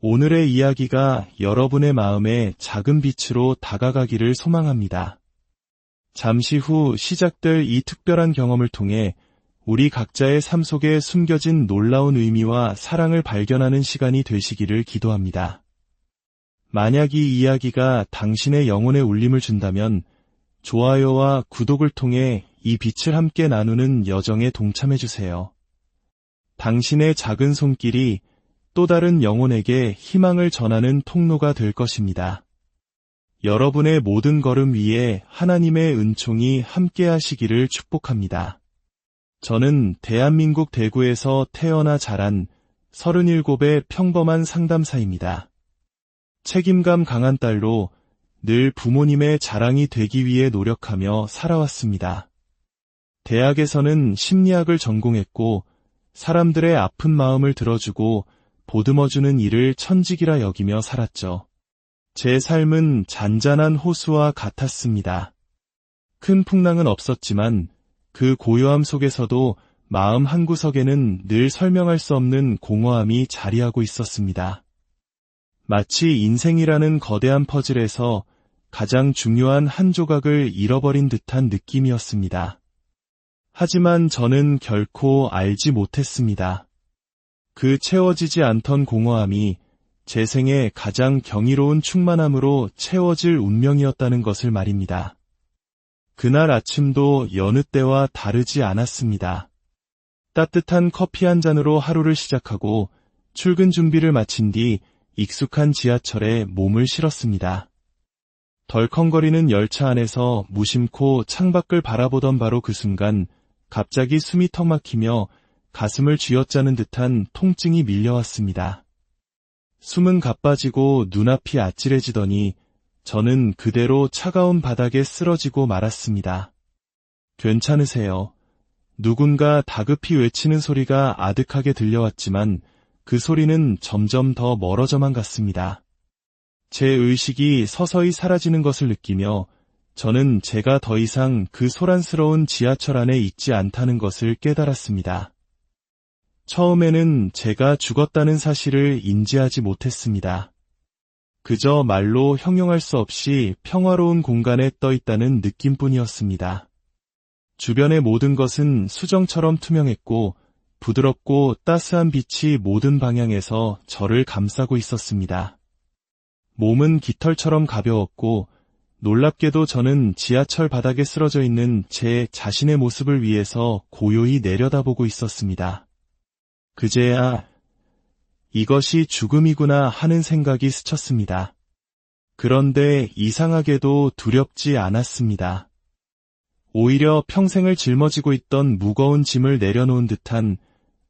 오늘의 이야기가 여러분의 마음에 작은 빛으로 다가가기를 소망합니다. 잠시 후 시작될 이 특별한 경험을 통해 우리 각자의 삶 속에 숨겨진 놀라운 의미와 사랑을 발견하는 시간이 되시기를 기도합니다. 만약 이 이야기가 당신의 영혼에 울림을 준다면 좋아요와 구독을 통해 이 빛을 함께 나누는 여정에 동참해주세요. 당신의 작은 손길이 또 다른 영혼에게 희망을 전하는 통로가 될 것입니다. 여러분의 모든 걸음 위에 하나님의 은총이 함께 하시기를 축복합니다. 저는 대한민국 대구에서 태어나 자란 37의 평범한 상담사입니다. 책임감 강한 딸로 늘 부모님의 자랑이 되기 위해 노력하며 살아왔습니다. 대학에서는 심리학을 전공했고 사람들의 아픈 마음을 들어주고 보듬어주는 일을 천직이라 여기며 살았죠. 제 삶은 잔잔한 호수와 같았습니다. 큰 풍랑은 없었지만 그 고요함 속에서도 마음 한구석에는 늘 설명할 수 없는 공허함이 자리하고 있었습니다. 마치 인생이라는 거대한 퍼즐에서 가장 중요한 한 조각을 잃어버린 듯한 느낌이었습니다. 하지만 저는 결코 알지 못했습니다. 그 채워지지 않던 공허함이 제 생의 가장 경이로운 충만함으로 채워질 운명이었다는 것을 말입니다. 그날 아침도 여느 때와 다르지 않았습니다. 따뜻한 커피 한 잔으로 하루를 시작하고 출근 준비를 마친 뒤 익숙한 지하철에 몸을 실었습니다. 덜컹거리는 열차 안에서 무심코 창밖을 바라보던 바로 그 순간 갑자기 숨이 턱 막히며 가슴을 쥐어짜는 듯한 통증이 밀려왔습니다. 숨은 가빠지고 눈앞이 아찔해지더니 저는 그대로 차가운 바닥에 쓰러지고 말았습니다. 괜찮으세요? 누군가 다급히 외치는 소리가 아득하게 들려왔지만 그 소리는 점점 더 멀어져만 갔습니다. 제 의식이 서서히 사라지는 것을 느끼며 저는 제가 더 이상 그 소란스러운 지하철 안에 있지 않다는 것을 깨달았습니다. 처음에는 제가 죽었다는 사실을 인지하지 못했습니다. 그저 말로 형용할 수 없이 평화로운 공간에 떠 있다는 느낌뿐이었습니다. 주변의 모든 것은 수정처럼 투명했고 부드럽고 따스한 빛이 모든 방향에서 저를 감싸고 있었습니다. 몸은 깃털처럼 가벼웠고 놀랍게도 저는 지하철 바닥에 쓰러져 있는 제 자신의 모습을 위해서 고요히 내려다보고 있었습니다. 그제야 이것이 죽음이구나 하는 생각이 스쳤습니다. 그런데 이상하게도 두렵지 않았습니다. 오히려 평생을 짊어지고 있던 무거운 짐을 내려놓은 듯한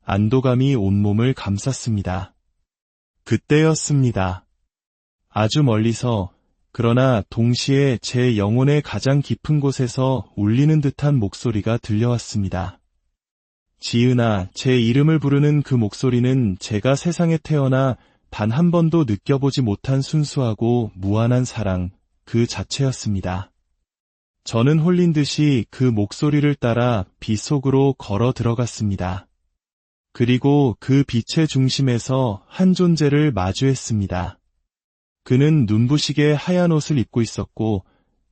안도감이 온몸을 감쌌습니다. 그때였습니다. 아주 멀리서 그러나 동시에 제 영혼의 가장 깊은 곳에서 울리는 듯한 목소리가 들려왔습니다. 지은아, 제 이름을 부르는 그 목소리는 제가 세상에 태어나 단 한 번도 느껴보지 못한 순수하고 무한한 사랑, 그 자체였습니다. 저는 홀린 듯이 그 목소리를 따라 빛 속으로 걸어 들어갔습니다. 그리고 그 빛의 중심에서 한 존재를 마주했습니다. 그는 눈부시게 하얀 옷을 입고 있었고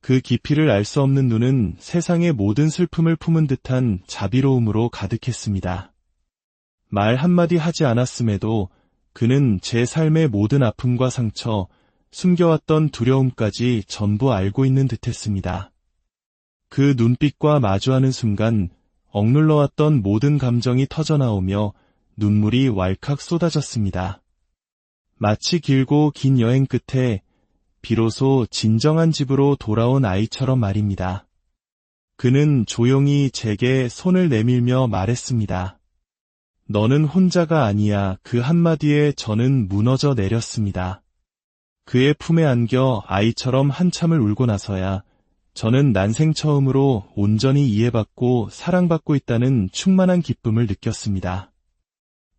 그 깊이를 알 수 없는 눈은 세상의 모든 슬픔을 품은 듯한 자비로움으로 가득했습니다. 말 한마디 하지 않았음에도 그는 제 삶의 모든 아픔과 상처, 숨겨왔던 두려움까지 전부 알고 있는 듯했습니다. 그 눈빛과 마주하는 순간 억눌러왔던 모든 감정이 터져나오며 눈물이 왈칵 쏟아졌습니다. 마치 길고 긴 여행 끝에 비로소 진정한 집으로 돌아온 아이처럼 말입니다. 그는 조용히 제게 손을 내밀며 말했습니다. 너는 혼자가 아니야. 그 한마디에 저는 무너져 내렸습니다. 그의 품에 안겨 아이처럼 한참을 울고 나서야 저는 난생 처음으로 온전히 이해받고 사랑받고 있다는 충만한 기쁨을 느꼈습니다.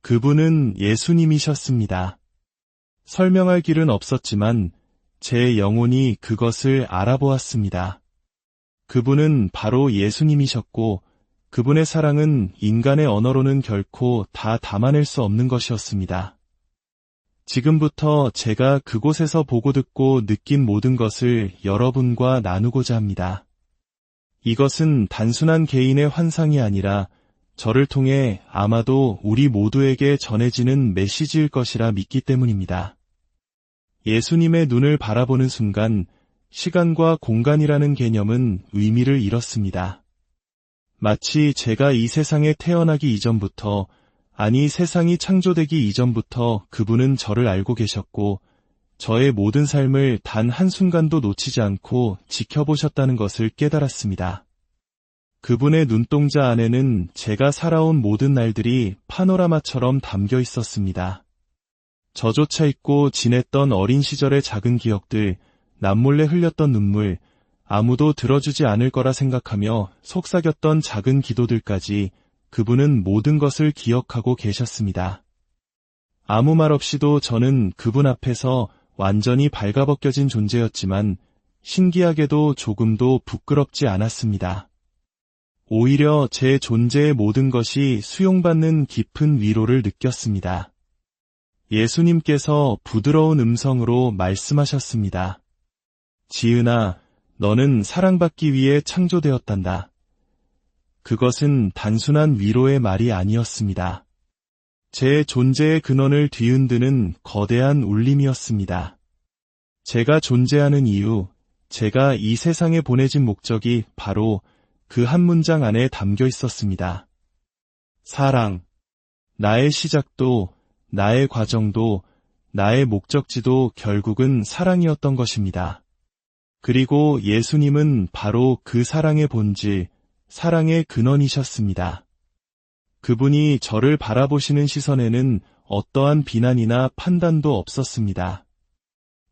그분은 예수님이셨습니다. 설명할 길은 없었지만 제 영혼이 그것을 알아보았습니다. 그분은 바로 예수님이셨고 그분의 사랑은 인간의 언어로는 결코 다 담아낼 수 없는 것이었습니다. 지금부터 제가 그곳에서 보고 듣고 느낀 모든 것을 여러분과 나누고자 합니다. 이것은 단순한 개인의 환상이 아니라 저를 통해 아마도 우리 모두에게 전해지는 메시지일 것이라 믿기 때문입니다. 예수님의 눈을 바라보는 순간 시간과 공간이라는 개념은 의미를 잃었습니다. 마치 제가 이 세상에 태어나기 이전부터, 아니 세상이 창조되기 이전부터 그분은 저를 알고 계셨고 저의 모든 삶을 단 한순간도 놓치지 않고 지켜보셨다는 것을 깨달았습니다. 그분의 눈동자 안에는 제가 살아온 모든 날들이 파노라마처럼 담겨 있었습니다. 저조차 잊고 지냈던 어린 시절의 작은 기억들, 남몰래 흘렸던 눈물, 아무도 들어주지 않을 거라 생각하며 속삭였던 작은 기도들까지 그분은 모든 것을 기억하고 계셨습니다. 아무 말 없이도 저는 그분 앞에서 완전히 발가벗겨진 존재였지만 신기하게도 조금도 부끄럽지 않았습니다. 오히려 제 존재의 모든 것이 수용받는 깊은 위로를 느꼈습니다. 예수님께서 부드러운 음성으로 말씀하셨습니다. 지은아, 너는 사랑받기 위해 창조되었단다. 그것은 단순한 위로의 말이 아니었습니다. 제 존재의 근원을 뒤흔드는 거대한 울림이었습니다. 제가 존재하는 이유, 제가 이 세상에 보내진 목적이 바로 그 한 문장 안에 담겨 있었습니다. 사랑. 나의 시작도, 나의 과정도, 나의 목적지도 결국은 사랑이었던 것입니다. 그리고 예수님은 바로 그 사랑의 본질, 사랑의 근원이셨습니다. 그분이 저를 바라보시는 시선에는 어떠한 비난이나 판단도 없었습니다.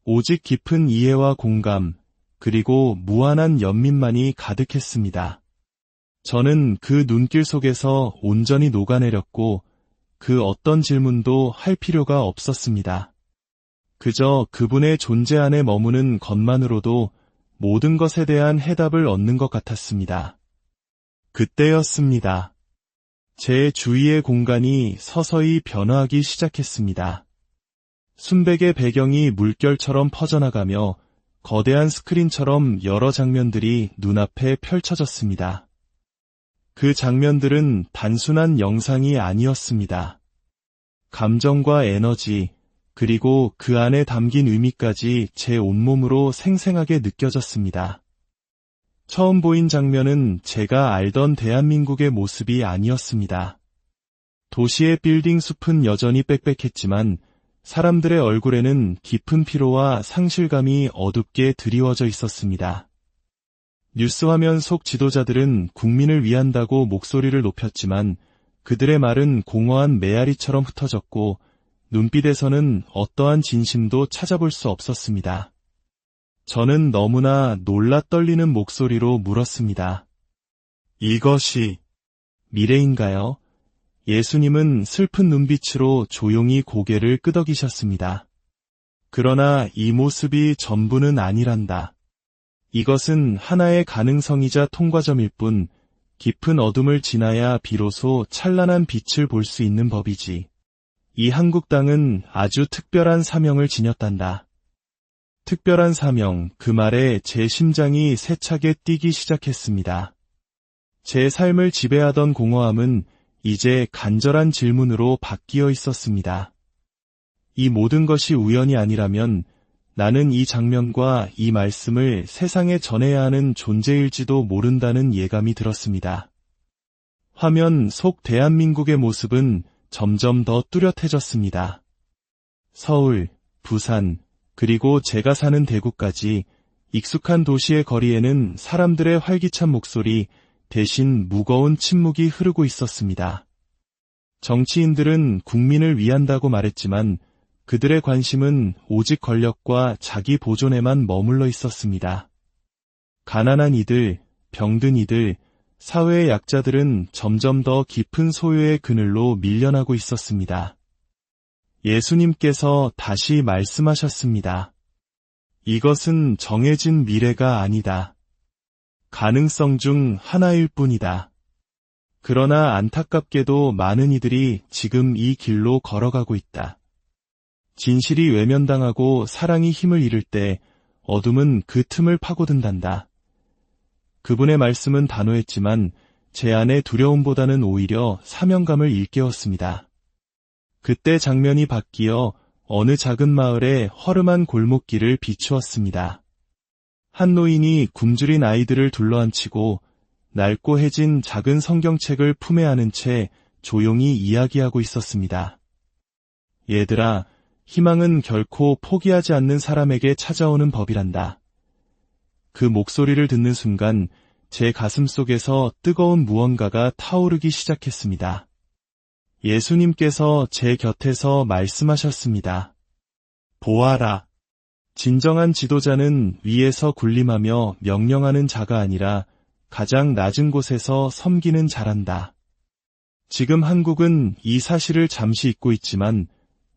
오직 깊은 이해와 공감, 그리고 무한한 연민만이 가득했습니다. 저는 그 눈길 속에서 온전히 녹아내렸고 그 어떤 질문도 할 필요가 없었습니다. 그저 그분의 존재 안에 머무는 것만으로도 모든 것에 대한 해답을 얻는 것 같았습니다. 그때였습니다. 제 주위의 공간이 서서히 변화하기 시작했습니다. 순백의 배경이 물결처럼 퍼져나가며 거대한 스크린처럼 여러 장면들이 눈앞에 펼쳐졌습니다. 그 장면들은 단순한 영상이 아니었습니다. 감정과 에너지, 그리고 그 안에 담긴 의미까지 제 온몸으로 생생하게 느껴졌습니다. 처음 보인 장면은 제가 알던 대한민국의 모습이 아니었습니다. 도시의 빌딩 숲은 여전히 빽빽했지만 사람들의 얼굴에는 깊은 피로와 상실감이 어둡게 드리워져 있었습니다. 뉴스 화면 속 지도자들은 국민을 위한다고 목소리를 높였지만 그들의 말은 공허한 메아리처럼 흩어졌고 눈빛에서는 어떠한 진심도 찾아볼 수 없었습니다. 저는 너무나 놀라 떨리는 목소리로 물었습니다. 이것이 미래인가요? 예수님은 슬픈 눈빛으로 조용히 고개를 끄덕이셨습니다. 그러나 이 모습이 전부는 아니란다. 이것은 하나의 가능성이자 통과점일 뿐 깊은 어둠을 지나야 비로소 찬란한 빛을 볼 수 있는 법이지. 이 한국 땅은 아주 특별한 사명을 지녔단다. 특별한 사명, 그 말에 제 심장이 세차게 뛰기 시작했습니다. 제 삶을 지배하던 공허함은 이제 간절한 질문으로 바뀌어 있었습니다. 이 모든 것이 우연이 아니라면 나는 이 장면과 이 말씀을 세상에 전해야 하는 존재일지도 모른다는 예감이 들었습니다. 화면 속 대한민국의 모습은 점점 더 뚜렷해졌습니다. 서울, 부산, 그리고 제가 사는 대구까지 익숙한 도시의 거리에는 사람들의 활기찬 목소리 대신 무거운 침묵이 흐르고 있었습니다. 정치인들은 국민을 위한다고 말했지만 그들의 관심은 오직 권력과 자기 보존에만 머물러 있었습니다. 가난한 이들, 병든 이들, 사회의 약자들은 점점 더 깊은 소요의 그늘로 밀려나고 있었습니다. 예수님께서 다시 말씀하셨습니다. 이것은 정해진 미래가 아니다. 가능성 중 하나일 뿐이다. 그러나 안타깝게도 많은 이들이 지금 이 길로 걸어가고 있다. 진실이 외면당하고 사랑이 힘을 잃을 때 어둠은 그 틈을 파고든단다. 그분의 말씀은 단호했지만 제 안의 두려움보다는 오히려 사명감을 일깨웠습니다. 그때 장면이 바뀌어 어느 작은 마을의 허름한 골목길을 비추었습니다. 한 노인이 굶주린 아이들을 둘러앉히고 낡고 해진 작은 성경책을 품에 안은 채 조용히 이야기하고 있었습니다. 얘들아, 희망은 결코 포기하지 않는 사람에게 찾아오는 법이란다. 그 목소리를 듣는 순간 제 가슴 속에서 뜨거운 무언가가 타오르기 시작했습니다. 예수님께서 제 곁에서 말씀하셨습니다. 보아라. 진정한 지도자는 위에서 군림하며 명령하는 자가 아니라 가장 낮은 곳에서 섬기는 자란다. 지금 한국은 이 사실을 잠시 잊고 있지만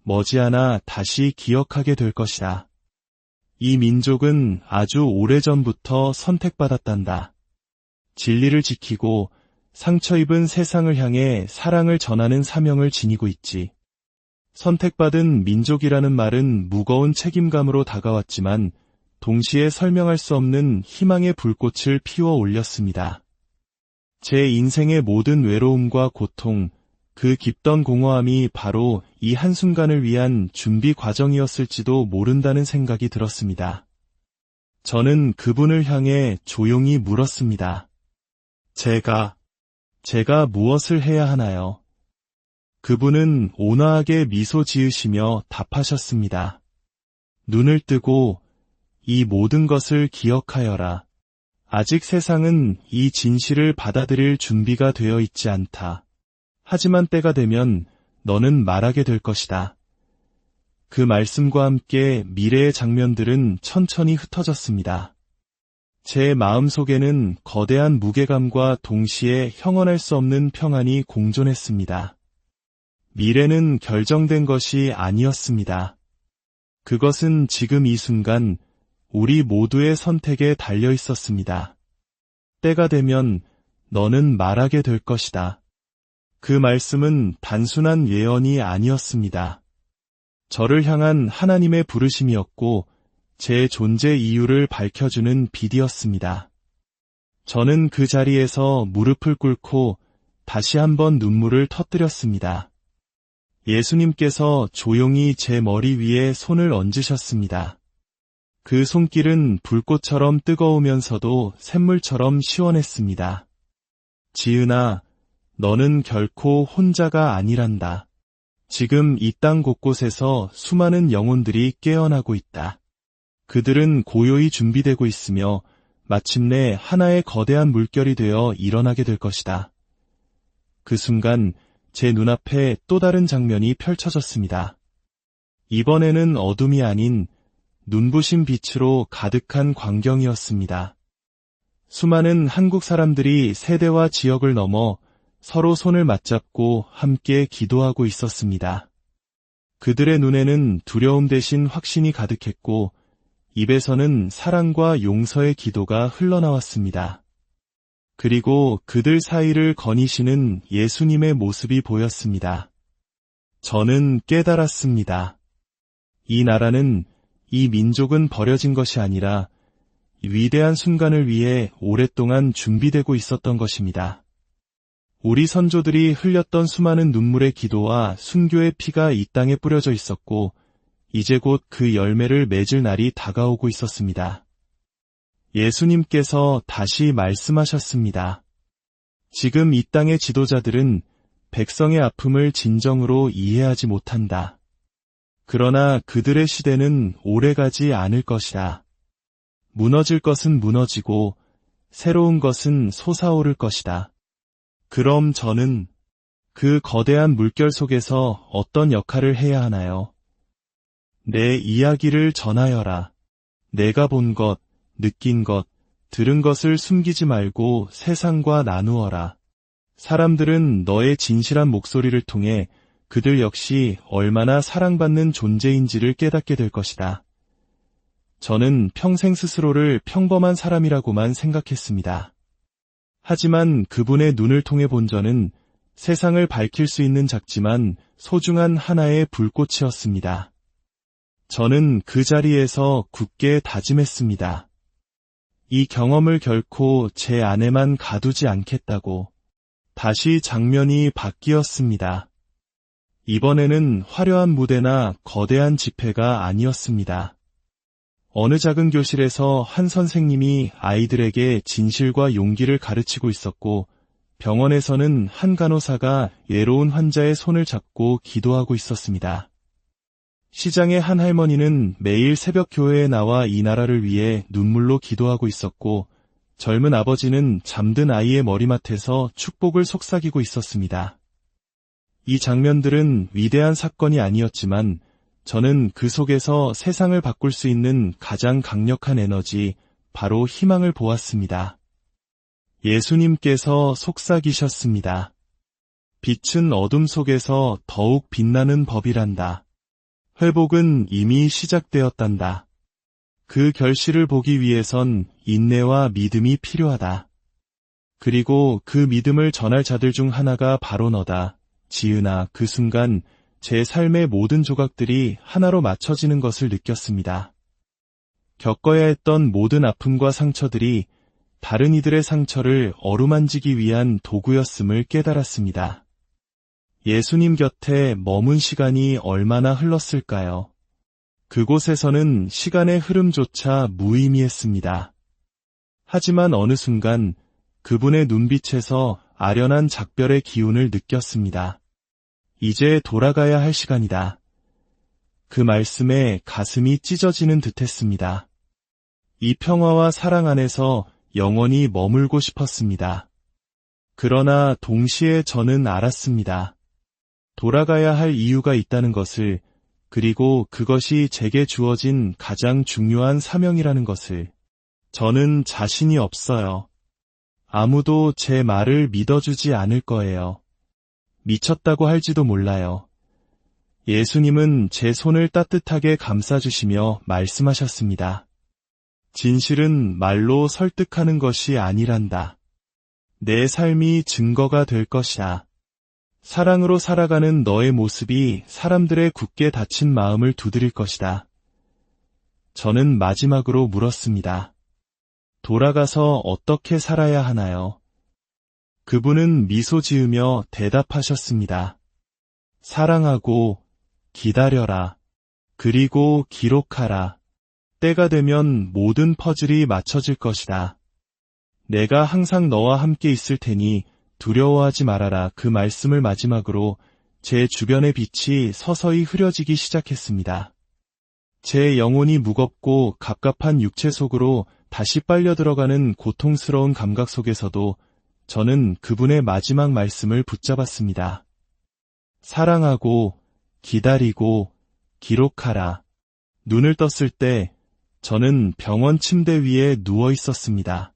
머지않아 다시 기억하게 될 것이다. 이 민족은 아주 오래전부터 선택받았단다. 진리를 지키고 상처 입은 세상을 향해 사랑을 전하는 사명을 지니고 있지. 선택받은 민족이라는 말은 무거운 책임감으로 다가왔지만 동시에 설명할 수 없는 희망의 불꽃을 피워 올렸습니다. 제 인생의 모든 외로움과 고통, 그 깊던 공허함이 바로 이 한순간을 위한 준비 과정이었을지도 모른다는 생각이 들었습니다. 저는 그분을 향해 조용히 물었습니다. 제가 무엇을 해야 하나요? 그분은 온화하게 미소 지으시며 답하셨습니다. 눈을 뜨고 이 모든 것을 기억하여라. 아직 세상은 이 진실을 받아들일 준비가 되어 있지 않다. 하지만 때가 되면 너는 말하게 될 것이다. 그 말씀과 함께 미래의 장면들은 천천히 흩어졌습니다. 제 마음속에는 거대한 무게감과 동시에 형언할 수 없는 평안이 공존했습니다. 미래는 결정된 것이 아니었습니다. 그것은 지금 이 순간 우리 모두의 선택에 달려 있었습니다. 때가 되면 너는 말하게 될 것이다. 그 말씀은 단순한 예언이 아니었습니다. 저를 향한 하나님의 부르심이었고 제 존재 이유를 밝혀주는 빛이었습니다. 저는 그 자리에서 무릎을 꿇고 다시 한번 눈물을 터뜨렸습니다. 예수님께서 조용히 제 머리 위에 손을 얹으셨습니다. 그 손길은 불꽃처럼 뜨거우면서도 샘물처럼 시원했습니다. 지은아, 너는 결코 혼자가 아니란다. 지금 이 땅 곳곳에서 수많은 영혼들이 깨어나고 있다. 그들은 고요히 준비되고 있으며 마침내 하나의 거대한 물결이 되어 일어나게 될 것이다. 그 순간 제 눈앞에 또 다른 장면이 펼쳐졌습니다. 이번에는 어둠이 아닌 눈부신 빛으로 가득한 광경이었습니다. 수많은 한국 사람들이 세대와 지역을 넘어 서로 손을 맞잡고 함께 기도하고 있었습니다. 그들의 눈에는 두려움 대신 확신이 가득했고 입에서는 사랑과 용서의 기도가 흘러나왔습니다. 그리고 그들 사이를 거니시는 예수님의 모습이 보였습니다. 저는 깨달았습니다. 이 나라는, 이 민족은 버려진 것이 아니라 위대한 순간을 위해 오랫동안 준비되고 있었던 것입니다. 우리 선조들이 흘렸던 수많은 눈물의 기도와 순교의 피가 이 땅에 뿌려져 있었고 이제 곧 그 열매를 맺을 날이 다가오고 있었습니다. 예수님께서 다시 말씀하셨습니다. 지금 이 땅의 지도자들은 백성의 아픔을 진정으로 이해하지 못한다. 그러나 그들의 시대는 오래가지 않을 것이다. 무너질 것은 무너지고 새로운 것은 솟아오를 것이다. 그럼 저는 그 거대한 물결 속에서 어떤 역할을 해야 하나요? 내 이야기를 전하여라. 내가 본 것, 느낀 것, 들은 것을 숨기지 말고 세상과 나누어라. 사람들은 너의 진실한 목소리를 통해 그들 역시 얼마나 사랑받는 존재인지를 깨닫게 될 것이다. 저는 평생 스스로를 평범한 사람이라고만 생각했습니다. 하지만 그분의 눈을 통해 본 저는 세상을 밝힐 수 있는 작지만 소중한 하나의 불꽃이었습니다. 저는 그 자리에서 굳게 다짐했습니다. 이 경험을 결코 제 안에만 가두지 않겠다고. 다시 장면이 바뀌었습니다. 이번에는 화려한 무대나 거대한 집회가 아니었습니다. 어느 작은 교실에서 한 선생님이 아이들에게 진실과 용기를 가르치고 있었고, 병원에서는 한 간호사가 외로운 환자의 손을 잡고 기도하고 있었습니다. 시장의 한 할머니는 매일 새벽 교회에 나와 이 나라를 위해 눈물로 기도하고 있었고, 젊은 아버지는 잠든 아이의 머리맡에서 축복을 속삭이고 있었습니다. 이 장면들은 위대한 사건이 아니었지만 저는 그 속에서 세상을 바꿀 수 있는 가장 강력한 에너지, 바로 희망을 보았습니다. 예수님께서 속삭이셨습니다. 빛은 어둠 속에서 더욱 빛나는 법이란다. 회복은 이미 시작되었단다. 그 결실을 보기 위해선 인내와 믿음이 필요하다. 그리고 그 믿음을 전할 자들 중 하나가 바로 너다. 지은아, 그 순간 제 삶의 모든 조각들이 하나로 맞춰지는 것을 느꼈습니다. 겪어야 했던 모든 아픔과 상처들이 다른 이들의 상처를 어루만지기 위한 도구였음을 깨달았습니다. 예수님 곁에 머문 시간이 얼마나 흘렀을까요? 그곳에서는 시간의 흐름조차 무의미했습니다. 하지만 어느 순간 그분의 눈빛에서 아련한 작별의 기운을 느꼈습니다. 이제 돌아가야 할 시간이다. 그 말씀에 가슴이 찢어지는 듯했습니다. 이 평화와 사랑 안에서 영원히 머물고 싶었습니다. 그러나 동시에 저는 알았습니다. 돌아가야 할 이유가 있다는 것을, 그리고 그것이 제게 주어진 가장 중요한 사명이라는 것을. 저는 자신이 없어요. 아무도 제 말을 믿어주지 않을 거예요. 미쳤다고 할지도 몰라요. 예수님은 제 손을 따뜻하게 감싸주시며 말씀하셨습니다. 진실은 말로 설득하는 것이 아니란다. 내 삶이 증거가 될 것이다. 사랑으로 살아가는 너의 모습이 사람들의 굳게 닫힌 마음을 두드릴 것이다. 저는 마지막으로 물었습니다. 돌아가서 어떻게 살아야 하나요? 그분은 미소 지으며 대답하셨습니다. 사랑하고 기다려라. 그리고 기록하라. 때가 되면 모든 퍼즐이 맞춰질 것이다. 내가 항상 너와 함께 있을 테니 두려워하지 말아라. 그 말씀을 마지막으로 제 주변의 빛이 서서히 흐려지기 시작했습니다. 제 영혼이 무겁고 갑갑한 육체 속으로 다시 빨려 들어가는 고통스러운 감각 속에서도 저는 그분의 마지막 말씀을 붙잡았습니다. 사랑하고 기다리고 기록하라. 눈을 떴을 때 저는 병원 침대 위에 누워 있었습니다.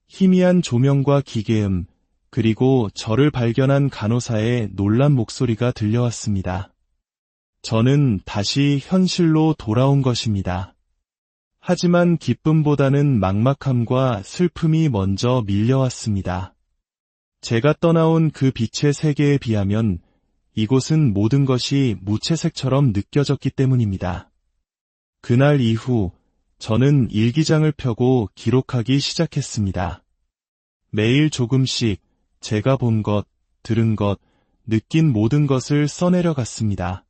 희미한 조명과 기계음, 그리고 저를 발견한 간호사의 놀란 목소리가 들려왔습니다. 저는 다시 현실로 돌아온 것입니다. 하지만 기쁨보다는 막막함과 슬픔이 먼저 밀려왔습니다. 제가 떠나온 그 빛의 세계에 비하면 이곳은 모든 것이 무채색처럼 느껴졌기 때문입니다. 그날 이후 저는 일기장을 펴고 기록하기 시작했습니다. 매일 조금씩 제가 본 것, 들은 것, 느낀 모든 것을 써내려 갔습니다.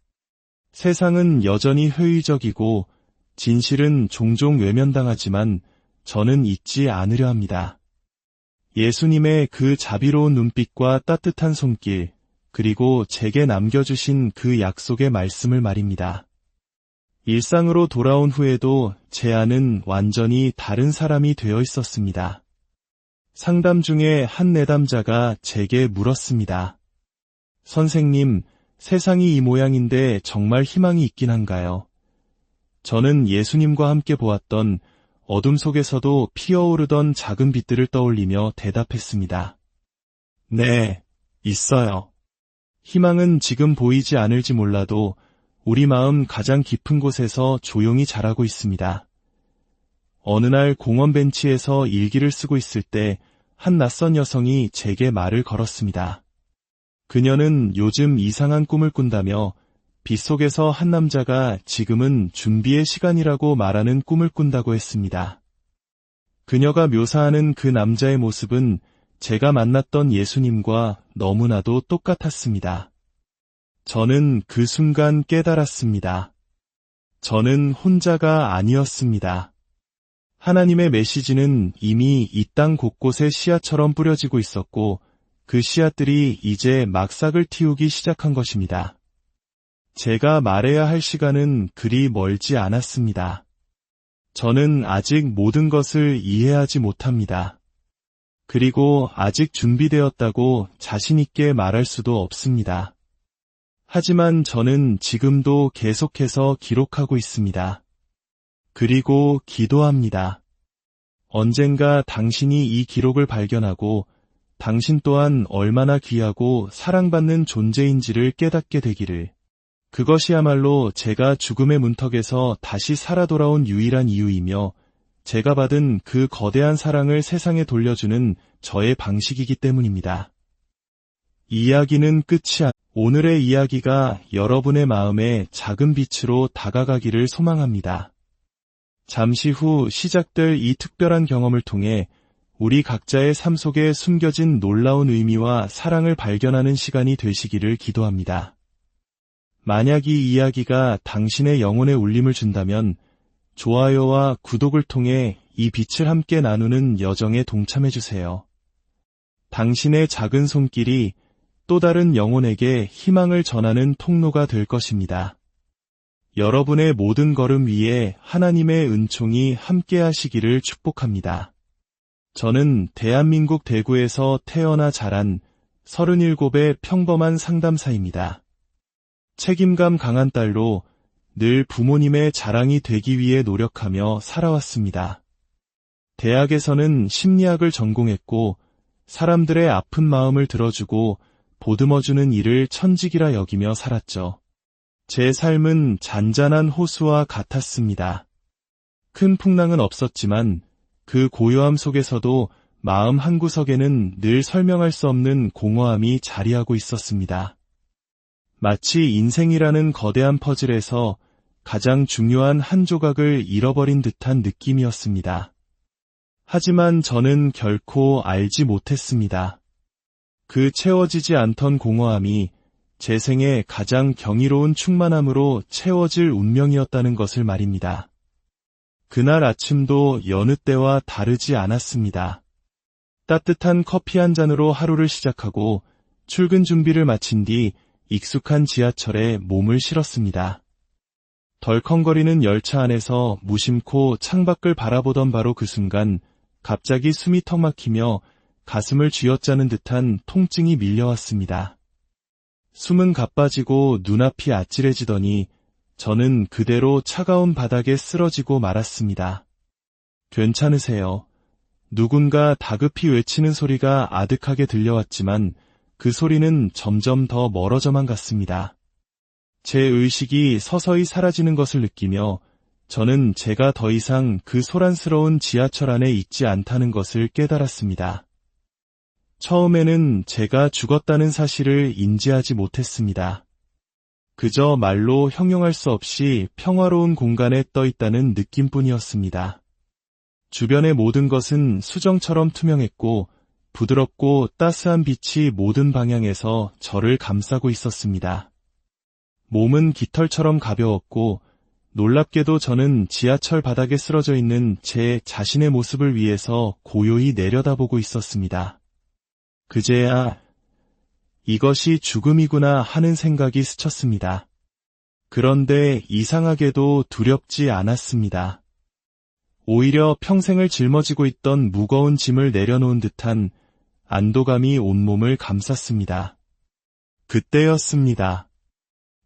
세상은 여전히 회의적이고 진실은 종종 외면당하지만 저는 잊지 않으려 합니다. 예수님의 그 자비로운 눈빛과 따뜻한 손길, 그리고 제게 남겨주신 그 약속의 말씀을 말입니다. 일상으로 돌아온 후에도 제 안은 완전히 다른 사람이 되어 있었습니다. 상담 중에 한 내담자가 제게 물었습니다. 선생님, 세상이 이 모양인데 정말 희망이 있긴 한가요? 저는 예수님과 함께 보았던 어둠 속에서도 피어오르던 작은 빛들을 떠올리며 대답했습니다. 네, 있어요. 희망은 지금 보이지 않을지 몰라도 우리 마음 가장 깊은 곳에서 조용히 자라고 있습니다. 어느 날 공원 벤치에서 일기를 쓰고 있을 때 한 낯선 여성이 제게 말을 걸었습니다. 그녀는 요즘 이상한 꿈을 꾼다며 빗속에서 한 남자가 지금은 준비의 시간이라고 말하는 꿈을 꾼다고 했습니다. 그녀가 묘사하는 그 남자의 모습은 제가 만났던 예수님과 너무나도 똑같았습니다. 저는 그 순간 깨달았습니다. 저는 혼자가 아니었습니다. 하나님의 메시지는 이미 이 땅 곳곳에 씨앗처럼 뿌려지고 있었고 그 씨앗들이 이제 막 싹을 틔우기 시작한 것입니다. 제가 말해야 할 시간은 그리 멀지 않았습니다. 저는 아직 모든 것을 이해하지 못합니다. 그리고 아직 준비되었다고 자신 있게 말할 수도 없습니다. 하지만 저는 지금도 계속해서 기록하고 있습니다. 그리고 기도합니다. 언젠가 당신이 이 기록을 발견하고 당신 또한 얼마나 귀하고 사랑받는 존재인지를 깨닫게 되기를. 그것이야말로 제가 죽음의 문턱에서 다시 살아 돌아온 유일한 이유이며 제가 받은 그 거대한 사랑을 세상에 돌려주는 저의 방식이기 때문입니다. 이야기는 끝이 오늘의 이야기가 여러분의 마음에 작은 빛으로 다가가기를 소망합니다. 잠시 후 시작될 이 특별한 경험을 통해 우리 각자의 삶 속에 숨겨진 놀라운 의미와 사랑을 발견하는 시간이 되시기를 기도합니다. 만약 이 이야기가 당신의 영혼에 울림을 준다면 좋아요와 구독을 통해 이 빛을 함께 나누는 여정에 동참해주세요. 당신의 작은 손길이 또 다른 영혼에게 희망을 전하는 통로가 될 것입니다. 여러분의 모든 걸음 위에 하나님의 은총이 함께 하시기를 축복합니다. 저는 대한민국 대구에서 태어나 자란 37의 평범한 상담사입니다. 책임감 강한 딸로 늘 부모님의 자랑이 되기 위해 노력하며 살아왔습니다. 대학에서는 심리학을 전공했고 사람들의 아픈 마음을 들어주고 보듬어주는 일을 천직이라 여기며 살았죠. 제 삶은 잔잔한 호수와 같았습니다. 큰 풍랑은 없었지만 그 고요함 속에서도 마음 한구석에는 늘 설명할 수 없는 공허함이 자리하고 있었습니다. 마치 인생이라는 거대한 퍼즐에서 가장 중요한 한 조각을 잃어버린 듯한 느낌이었습니다. 하지만 저는 결코 알지 못했습니다. 그 채워지지 않던 공허함이 제 생의 가장 경이로운 충만함으로 채워질 운명이었다는 것을 말입니다. 그날 아침도 여느 때와 다르지 않았습니다. 따뜻한 커피 한 잔으로 하루를 시작하고 출근 준비를 마친 뒤 익숙한 지하철에 몸을 실었습니다. 덜컹거리는 열차 안에서 무심코 창밖을 바라보던 바로 그 순간 갑자기 숨이 턱 막히며 가슴을 쥐어짜는 듯한 통증이 밀려왔습니다. 숨은 가빠지고 눈앞이 아찔해지더니 저는 그대로 차가운 바닥에 쓰러지고 말았습니다. 괜찮으세요? 누군가 다급히 외치는 소리가 아득하게 들려왔지만 그 소리는 점점 더 멀어져만 갔습니다. 제 의식이 서서히 사라지는 것을 느끼며 저는 제가 더 이상 그 소란스러운 지하철 안에 있지 않다는 것을 깨달았습니다. 처음에는 제가 죽었다는 사실을 인지하지 못했습니다. 그저 말로 형용할 수 없이 평화로운 공간에 떠 있다는 느낌뿐이었습니다. 주변의 모든 것은 수정처럼 투명했고 부드럽고 따스한 빛이 모든 방향에서 저를 감싸고 있었습니다. 몸은 깃털처럼 가벼웠고 놀랍게도 저는 지하철 바닥에 쓰러져 있는 제 자신의 모습을 위해서 고요히 내려다보고 있었습니다. 그제야 이것이 죽음이구나 하는 생각이 스쳤습니다. 그런데 이상하게도 두렵지 않았습니다. 오히려 평생을 짊어지고 있던 무거운 짐을 내려놓은 듯한 안도감이 온몸을 감쌌습니다. 그때였습니다.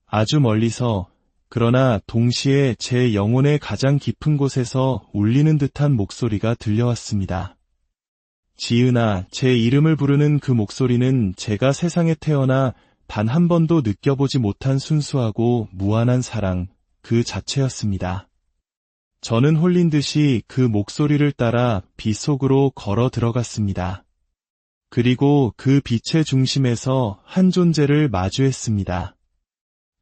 아주 멀리서 그러나 동시에 제 영혼의 가장 깊은 곳에서 울리는 듯한 목소리가 들려왔습니다. 지은아, 제 이름을 부르는 그 목소리는 제가 세상에 태어나 단 한 번도 느껴보지 못한 순수하고 무한한 사랑 그 자체였습니다. 저는 홀린 듯이 그 목소리를 따라 빛 속으로 걸어 들어갔습니다. 그리고 그 빛의 중심에서 한 존재를 마주했습니다.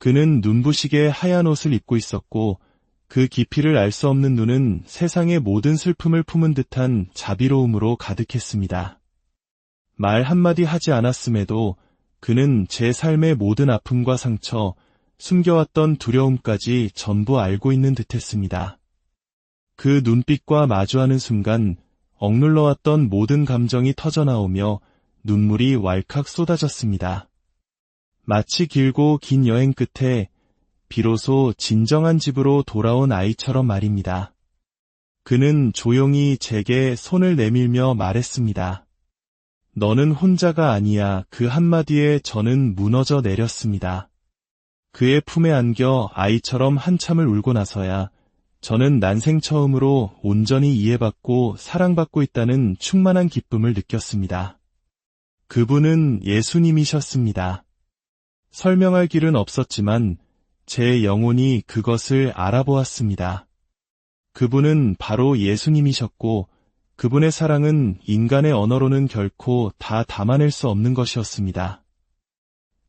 그는 눈부시게 하얀 옷을 입고 있었고 그 깊이를 알 수 없는 눈은 세상의 모든 슬픔을 품은 듯한 자비로움으로 가득했습니다. 말 한마디 하지 않았음에도 그는 제 삶의 모든 아픔과 상처, 숨겨왔던 두려움까지 전부 알고 있는 듯했습니다. 그 눈빛과 마주하는 순간 억눌러왔던 모든 감정이 터져나오며 눈물이 왈칵 쏟아졌습니다. 마치 길고 긴 여행 끝에 비로소 진정한 집으로 돌아온 아이처럼 말입니다. 그는 조용히 제게 손을 내밀며 말했습니다. 너는 혼자가 아니야. 그 한마디에 저는 무너져 내렸습니다. 그의 품에 안겨 아이처럼 한참을 울고 나서야 저는 난생 처음으로 온전히 이해받고 사랑받고 있다는 충만한 기쁨을 느꼈습니다. 그분은 예수님이셨습니다. 설명할 길은 없었지만 제 영혼이 그것을 알아보았습니다. 그분은 바로 예수님이셨고 그분의 사랑은 인간의 언어로는 결코 다 담아낼 수 없는 것이었습니다.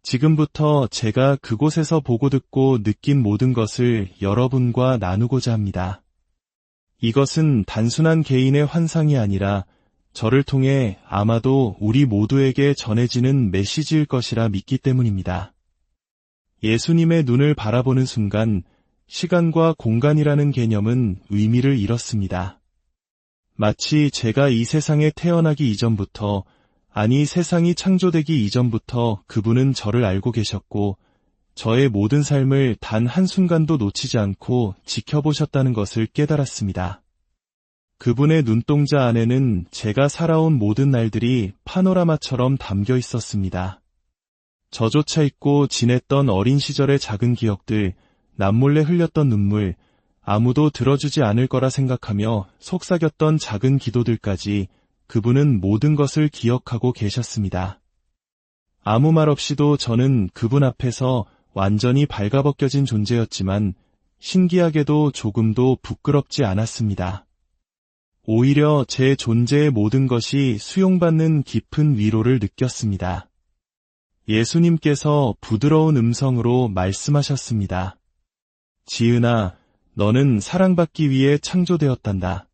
지금부터 제가 그곳에서 보고 듣고 느낀 모든 것을 여러분과 나누고자 합니다. 이것은 단순한 개인의 환상이 아니라 저를 통해 아마도 우리 모두에게 전해지는 메시지일 것이라 믿기 때문입니다. 예수님의 눈을 바라보는 순간 시간과 공간이라는 개념은 의미를 잃었습니다. 마치 제가 이 세상에 태어나기 이전부터, 아니 세상이 창조되기 이전부터 그분은 저를 알고 계셨고 저의 모든 삶을 단 한순간도 놓치지 않고 지켜보셨다는 것을 깨달았습니다. 그분의 눈동자 안에는 제가 살아온 모든 날들이 파노라마처럼 담겨 있었습니다. 저조차 잊고 지냈던 어린 시절의 작은 기억들, 남몰래 흘렸던 눈물, 아무도 들어주지 않을 거라 생각하며 속삭였던 작은 기도들까지 그분은 모든 것을 기억하고 계셨습니다. 아무 말 없이도 저는 그분 앞에서 완전히 발가벗겨진 존재였지만 신기하게도 조금도 부끄럽지 않았습니다. 오히려 제 존재의 모든 것이 수용받는 깊은 위로를 느꼈습니다. 예수님께서 부드러운 음성으로 말씀하셨습니다. 지은아, 너는 사랑받기 위해 창조되었단다.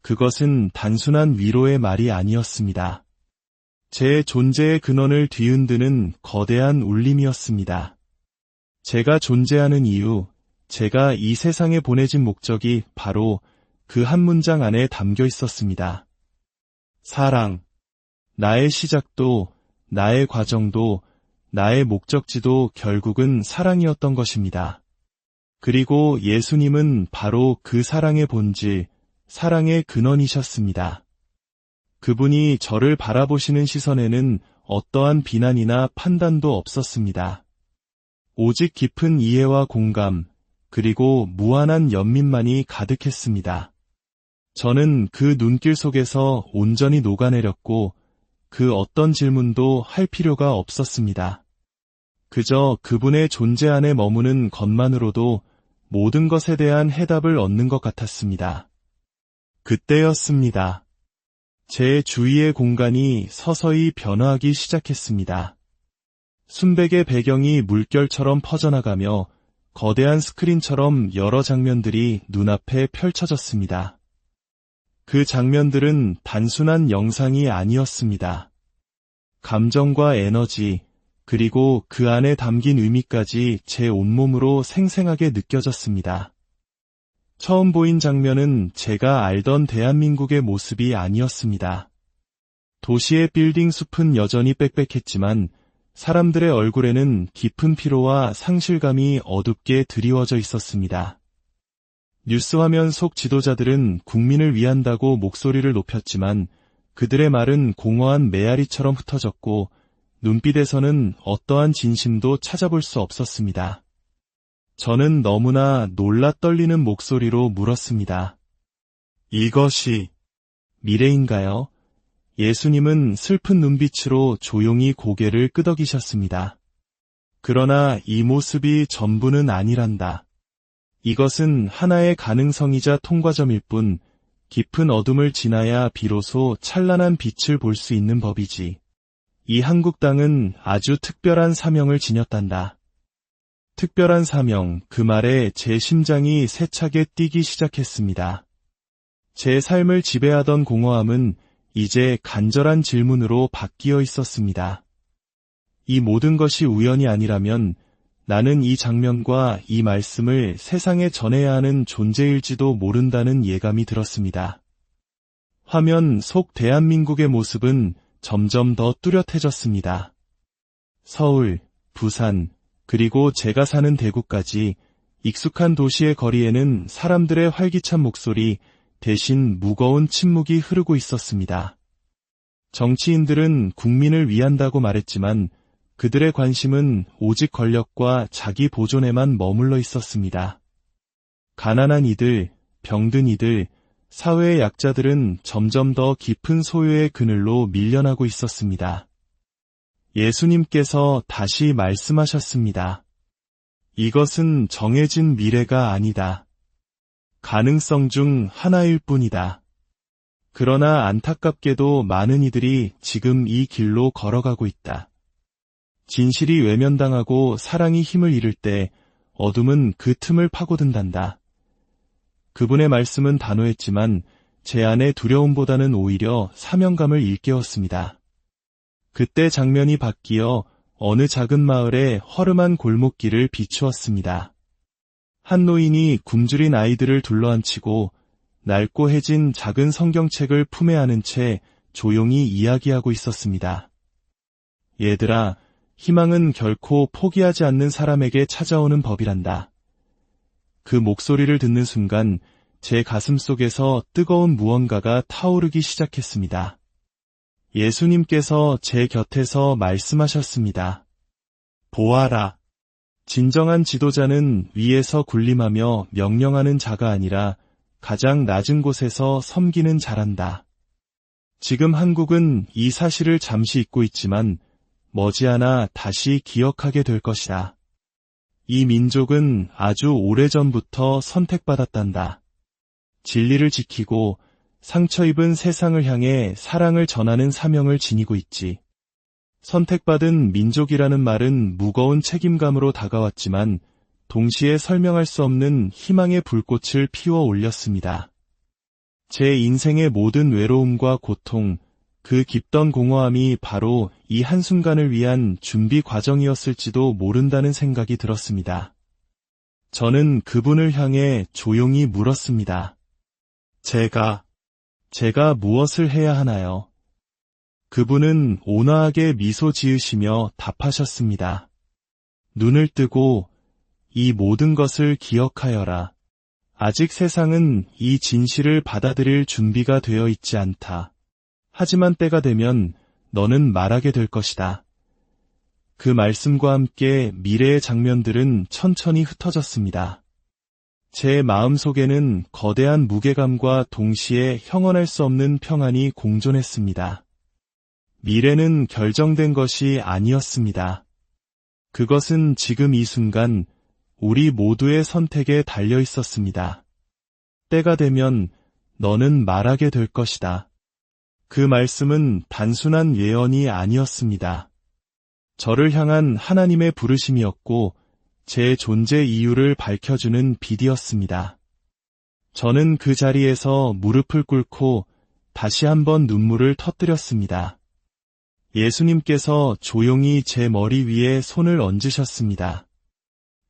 그것은 단순한 위로의 말이 아니었습니다. 제 존재의 근원을 뒤흔드는 거대한 울림이었습니다. 제가 존재하는 이유, 제가 이 세상에 보내진 목적이 바로 그 한 문장 안에 담겨 있었습니다. 사랑. 나의 시작도, 나의 과정도, 나의 목적지도 결국은 사랑이었던 것입니다. 그리고 예수님은 바로 그 사랑의 본질, 사랑의 근원이셨습니다. 그분이 저를 바라보시는 시선에는 어떠한 비난이나 판단도 없었습니다. 오직 깊은 이해와 공감, 그리고 무한한 연민만이 가득했습니다. 저는 그 눈길 속에서 온전히 녹아내렸고 그 어떤 질문도 할 필요가 없었습니다. 그저 그분의 존재 안에 머무는 것만으로도 모든 것에 대한 해답을 얻는 것 같았습니다. 그때였습니다. 제 주위의 공간이 서서히 변화하기 시작했습니다. 순백의 배경이 물결처럼 퍼져나가며 거대한 스크린처럼 여러 장면들이 눈앞에 펼쳐졌습니다. 그 장면들은 단순한 영상이 아니었습니다. 감정과 에너지, 그리고 그 안에 담긴 의미까지 제 온몸으로 생생하게 느껴졌습니다. 처음 보인 장면은 제가 알던 대한민국의 모습이 아니었습니다. 도시의 빌딩 숲은 여전히 빽빽했지만 사람들의 얼굴에는 깊은 피로와 상실감이 어둡게 드리워져 있었습니다. 뉴스 화면 속 지도자들은 국민을 위한다고 목소리를 높였지만 그들의 말은 공허한 메아리처럼 흩어졌고 눈빛에서는 어떠한 진심도 찾아볼 수 없었습니다. 저는 너무나 놀라 떨리는 목소리로 물었습니다. 이것이 미래인가요? 예수님은 슬픈 눈빛으로 조용히 고개를 끄덕이셨습니다. 그러나 이 모습이 전부는 아니란다. 이것은 하나의 가능성이자 통과점일 뿐 깊은 어둠을 지나야 비로소 찬란한 빛을 볼 수 있는 법이지. 이 한국 땅은 아주 특별한 사명을 지녔단다. 특별한 사명, 그 말에 제 심장이 세차게 뛰기 시작했습니다. 제 삶을 지배하던 공허함은 이제 간절한 질문으로 바뀌어 있었습니다. 이 모든 것이 우연이 아니라면 나는 이 장면과 이 말씀을 세상에 전해야 하는 존재일지도 모른다는 예감이 들었습니다. 화면 속 대한민국의 모습은 점점 더 뚜렷해졌습니다. 서울, 부산, 그리고 제가 사는 대구까지 익숙한 도시의 거리에는 사람들의 활기찬 목소리 대신 무거운 침묵이 흐르고 있었습니다. 정치인들은 국민을 위한다고 말했지만 그들의 관심은 오직 권력과 자기 보존에만 머물러 있었습니다. 가난한 이들, 병든 이들, 사회의 약자들은 점점 더 깊은 소요의 그늘로 밀려나고 있었습니다. 예수님께서 다시 말씀하셨습니다. 이것은 정해진 미래가 아니다. 가능성 중 하나일 뿐이다. 그러나 안타깝게도 많은 이들이 지금 이 길로 걸어가고 있다. 진실이 외면당하고 사랑이 힘을 잃을 때 어둠은 그 틈을 파고든단다. 그분의 말씀은 단호했지만 제 안의 두려움보다는 오히려 사명감을 일깨웠습니다. 그때 장면이 바뀌어 어느 작은 마을의 허름한 골목길을 비추었습니다. 한 노인이 굶주린 아이들을 둘러앉히고 낡고 해진 작은 성경책을 품에 안은 채 조용히 이야기하고 있었습니다. 얘들아, 희망은 결코 포기하지 않는 사람에게 찾아오는 법이란다. 그 목소리를 듣는 순간 제 가슴 속에서 뜨거운 무언가가 타오르기 시작했습니다. 예수님께서 제 곁에서 말씀하셨습니다. 보아라. 진정한 지도자는 위에서 군림하며 명령하는 자가 아니라 가장 낮은 곳에서 섬기는 자란다. 지금 한국은 이 사실을 잠시 잊고 있지만 머지않아 다시 기억하게 될 것이다. 이 민족은 아주 오래전부터 선택받았단다. 진리를 지키고 상처 입은 세상을 향해 사랑을 전하는 사명을 지니고 있지. 선택받은 민족이라는 말은 무거운 책임감으로 다가왔지만 동시에 설명할 수 없는 희망의 불꽃을 피워 올렸습니다. 제 인생의 모든 외로움과 고통, 그 깊던 공허함이 바로 이 한순간을 위한 준비 과정이었을지도 모른다는 생각이 들었습니다. 저는 그분을 향해 조용히 물었습니다. 제가 무엇을 해야 하나요? 그분은 온화하게 미소 지으시며 답하셨습니다. 눈을 뜨고 이 모든 것을 기억하여라. 아직 세상은 이 진실을 받아들일 준비가 되어 있지 않다. 하지만 때가 되면 너는 말하게 될 것이다. 그 말씀과 함께 미래의 장면들은 천천히 흩어졌습니다. 제 마음속에는 거대한 무게감과 동시에 형언할 수 없는 평안이 공존했습니다. 미래는 결정된 것이 아니었습니다. 그것은 지금 이 순간 우리 모두의 선택에 달려 있었습니다. 때가 되면 너는 말하게 될 것이다. 그 말씀은 단순한 예언이 아니었습니다. 저를 향한 하나님의 부르심이었고 제 존재 이유를 밝혀주는 빛이었습니다. 저는 그 자리에서 무릎을 꿇고 다시 한번 눈물을 터뜨렸습니다. 예수님께서 조용히 제 머리 위에 손을 얹으셨습니다.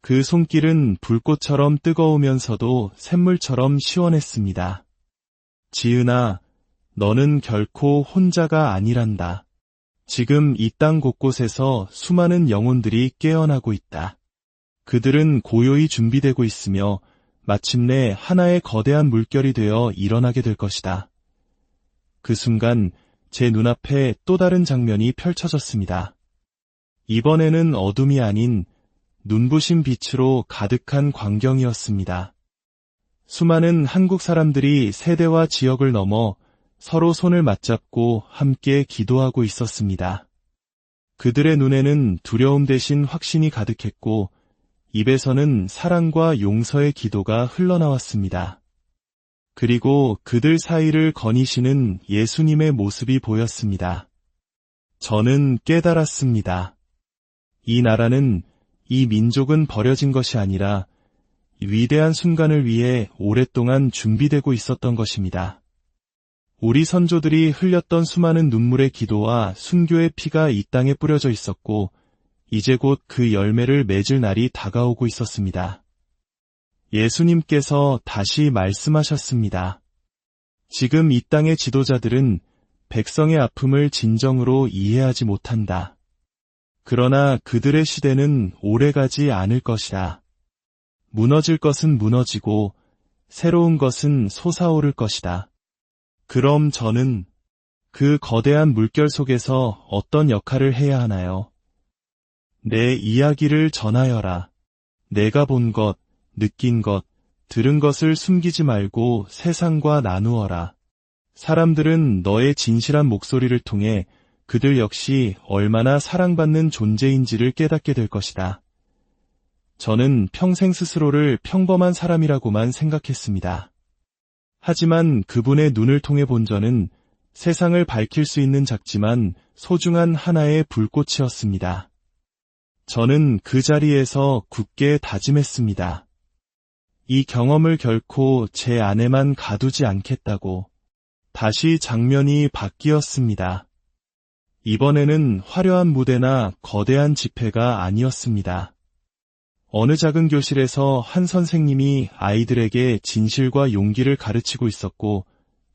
그 손길은 불꽃처럼 뜨거우면서도 샘물처럼 시원했습니다. 지은아, 너는 결코 혼자가 아니란다. 지금 이 땅 곳곳에서 수많은 영혼들이 깨어나고 있다. 그들은 고요히 준비되고 있으며 마침내 하나의 거대한 물결이 되어 일어나게 될 것이다. 그 순간 제 눈앞에 또 다른 장면이 펼쳐졌습니다. 이번에는 어둠이 아닌 눈부신 빛으로 가득한 광경이었습니다. 수많은 한국 사람들이 세대와 지역을 넘어 서로 손을 맞잡고 함께 기도하고 있었습니다. 그들의 눈에는 두려움 대신 확신이 가득했고 입에서는 사랑과 용서의 기도가 흘러나왔습니다. 그리고 그들 사이를 거니시는 예수님의 모습이 보였습니다. 저는 깨달았습니다. 이 나라는 이 민족은 버려진 것이 아니라 위대한 순간을 위해 오랫동안 준비되고 있었던 것입니다. 우리 선조들이 흘렸던 수많은 눈물의 기도와 순교의 피가 이 땅에 뿌려져 있었고, 이제 곧 그 열매를 맺을 날이 다가오고 있었습니다. 예수님께서 다시 말씀하셨습니다. 지금 이 땅의 지도자들은 백성의 아픔을 진정으로 이해하지 못한다. 그러나 그들의 시대는 오래가지 않을 것이다. 무너질 것은 무너지고 새로운 것은 솟아오를 것이다. 그럼 저는 그 거대한 물결 속에서 어떤 역할을 해야 하나요? 내 이야기를 전하여라. 내가 본 것, 느낀 것, 들은 것을 숨기지 말고 세상과 나누어라. 사람들은 너의 진실한 목소리를 통해 그들 역시 얼마나 사랑받는 존재인지를 깨닫게 될 것이다. 저는 평생 스스로를 평범한 사람이라고만 생각했습니다. 하지만 그분의 눈을 통해 본 저는 세상을 밝힐 수 있는 작지만 소중한 하나의 불꽃이었습니다. 저는 그 자리에서 굳게 다짐했습니다. 이 경험을 결코 제 안에만 가두지 않겠다고. 다시 장면이 바뀌었습니다. 이번에는 화려한 무대나 거대한 집회가 아니었습니다. 어느 작은 교실에서 한 선생님이 아이들에게 진실과 용기를 가르치고 있었고,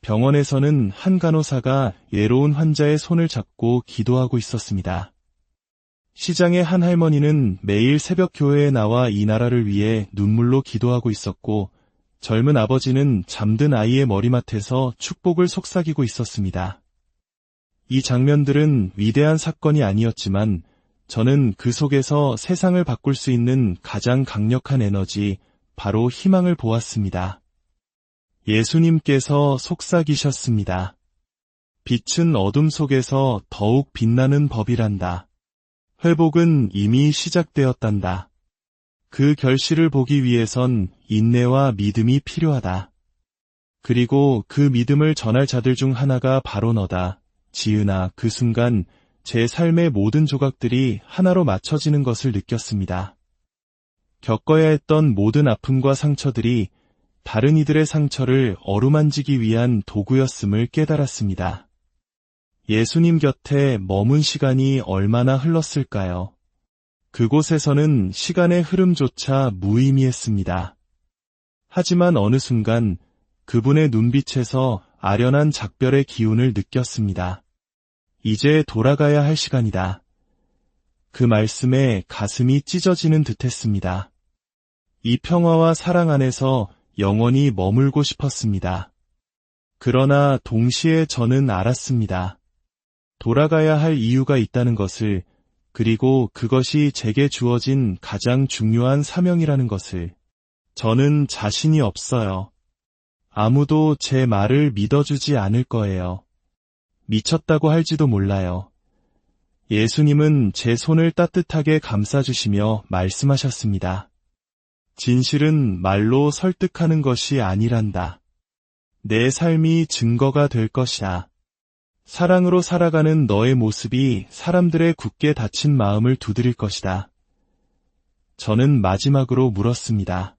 병원에서는 한 간호사가 외로운 환자의 손을 잡고 기도하고 있었습니다. 시장의 한 할머니는 매일 새벽 교회에 나와 이 나라를 위해 눈물로 기도하고 있었고, 젊은 아버지는 잠든 아이의 머리맡에서 축복을 속삭이고 있었습니다. 이 장면들은 위대한 사건이 아니었지만 저는 그 속에서 세상을 바꿀 수 있는 가장 강력한 에너지, 바로 희망을 보았습니다. 예수님께서 속삭이셨습니다. 빛은 어둠 속에서 더욱 빛나는 법이란다. 회복은 이미 시작되었단다. 그 결실을 보기 위해선 인내와 믿음이 필요하다. 그리고 그 믿음을 전할 자들 중 하나가 바로 너다. 지은아, 그 순간 제 삶의 모든 조각들이 하나로 맞춰지는 것을 느꼈습니다. 겪어야 했던 모든 아픔과 상처들이 다른 이들의 상처를 어루만지기 위한 도구였음을 깨달았습니다. 예수님 곁에 머문 시간이 얼마나 흘렀을까요? 그곳에서는 시간의 흐름조차 무의미했습니다. 하지만 어느 순간 그분의 눈빛에서 아련한 작별의 기운을 느꼈습니다. 이제 돌아가야 할 시간이다. 그 말씀에 가슴이 찢어지는 듯했습니다. 이 평화와 사랑 안에서 영원히 머물고 싶었습니다. 그러나 동시에 저는 알았습니다. 돌아가야 할 이유가 있다는 것을, 그리고 그것이 제게 주어진 가장 중요한 사명이라는 것을. 저는 자신이 없어요. 아무도 제 말을 믿어주지 않을 거예요. 미쳤다고 할지도 몰라요. 예수님은 제 손을 따뜻하게 감싸주시며 말씀하셨습니다. 진실은 말로 설득하는 것이 아니란다. 내 삶이 증거가 될 것이다. 사랑으로 살아가는 너의 모습이 사람들의 굳게 닫힌 마음을 두드릴 것이다. 저는 마지막으로 물었습니다.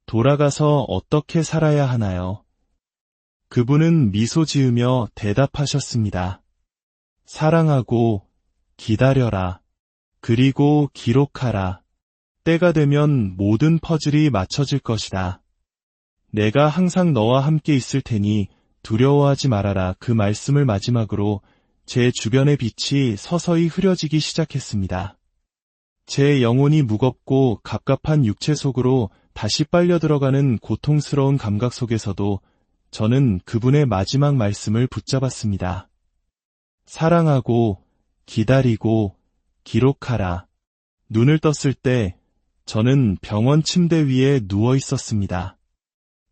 돌아가서 어떻게 살아야 하나요? 그분은 미소 지으며 대답하셨습니다. 사랑하고 기다려라. 그리고 기록하라. 때가 되면 모든 퍼즐이 맞춰질 것이다. 내가 항상 너와 함께 있을 테니 두려워하지 말아라. 그 말씀을 마지막으로 제 주변의 빛이 서서히 흐려지기 시작했습니다. 제 영혼이 무겁고 갑갑한 육체 속으로 다시 빨려 들어가는 고통스러운 감각 속에서도 저는 그분의 마지막 말씀을 붙잡았습니다. 사랑하고 기다리고 기록하라. 눈을 떴을 때 저는 병원 침대 위에 누워 있었습니다.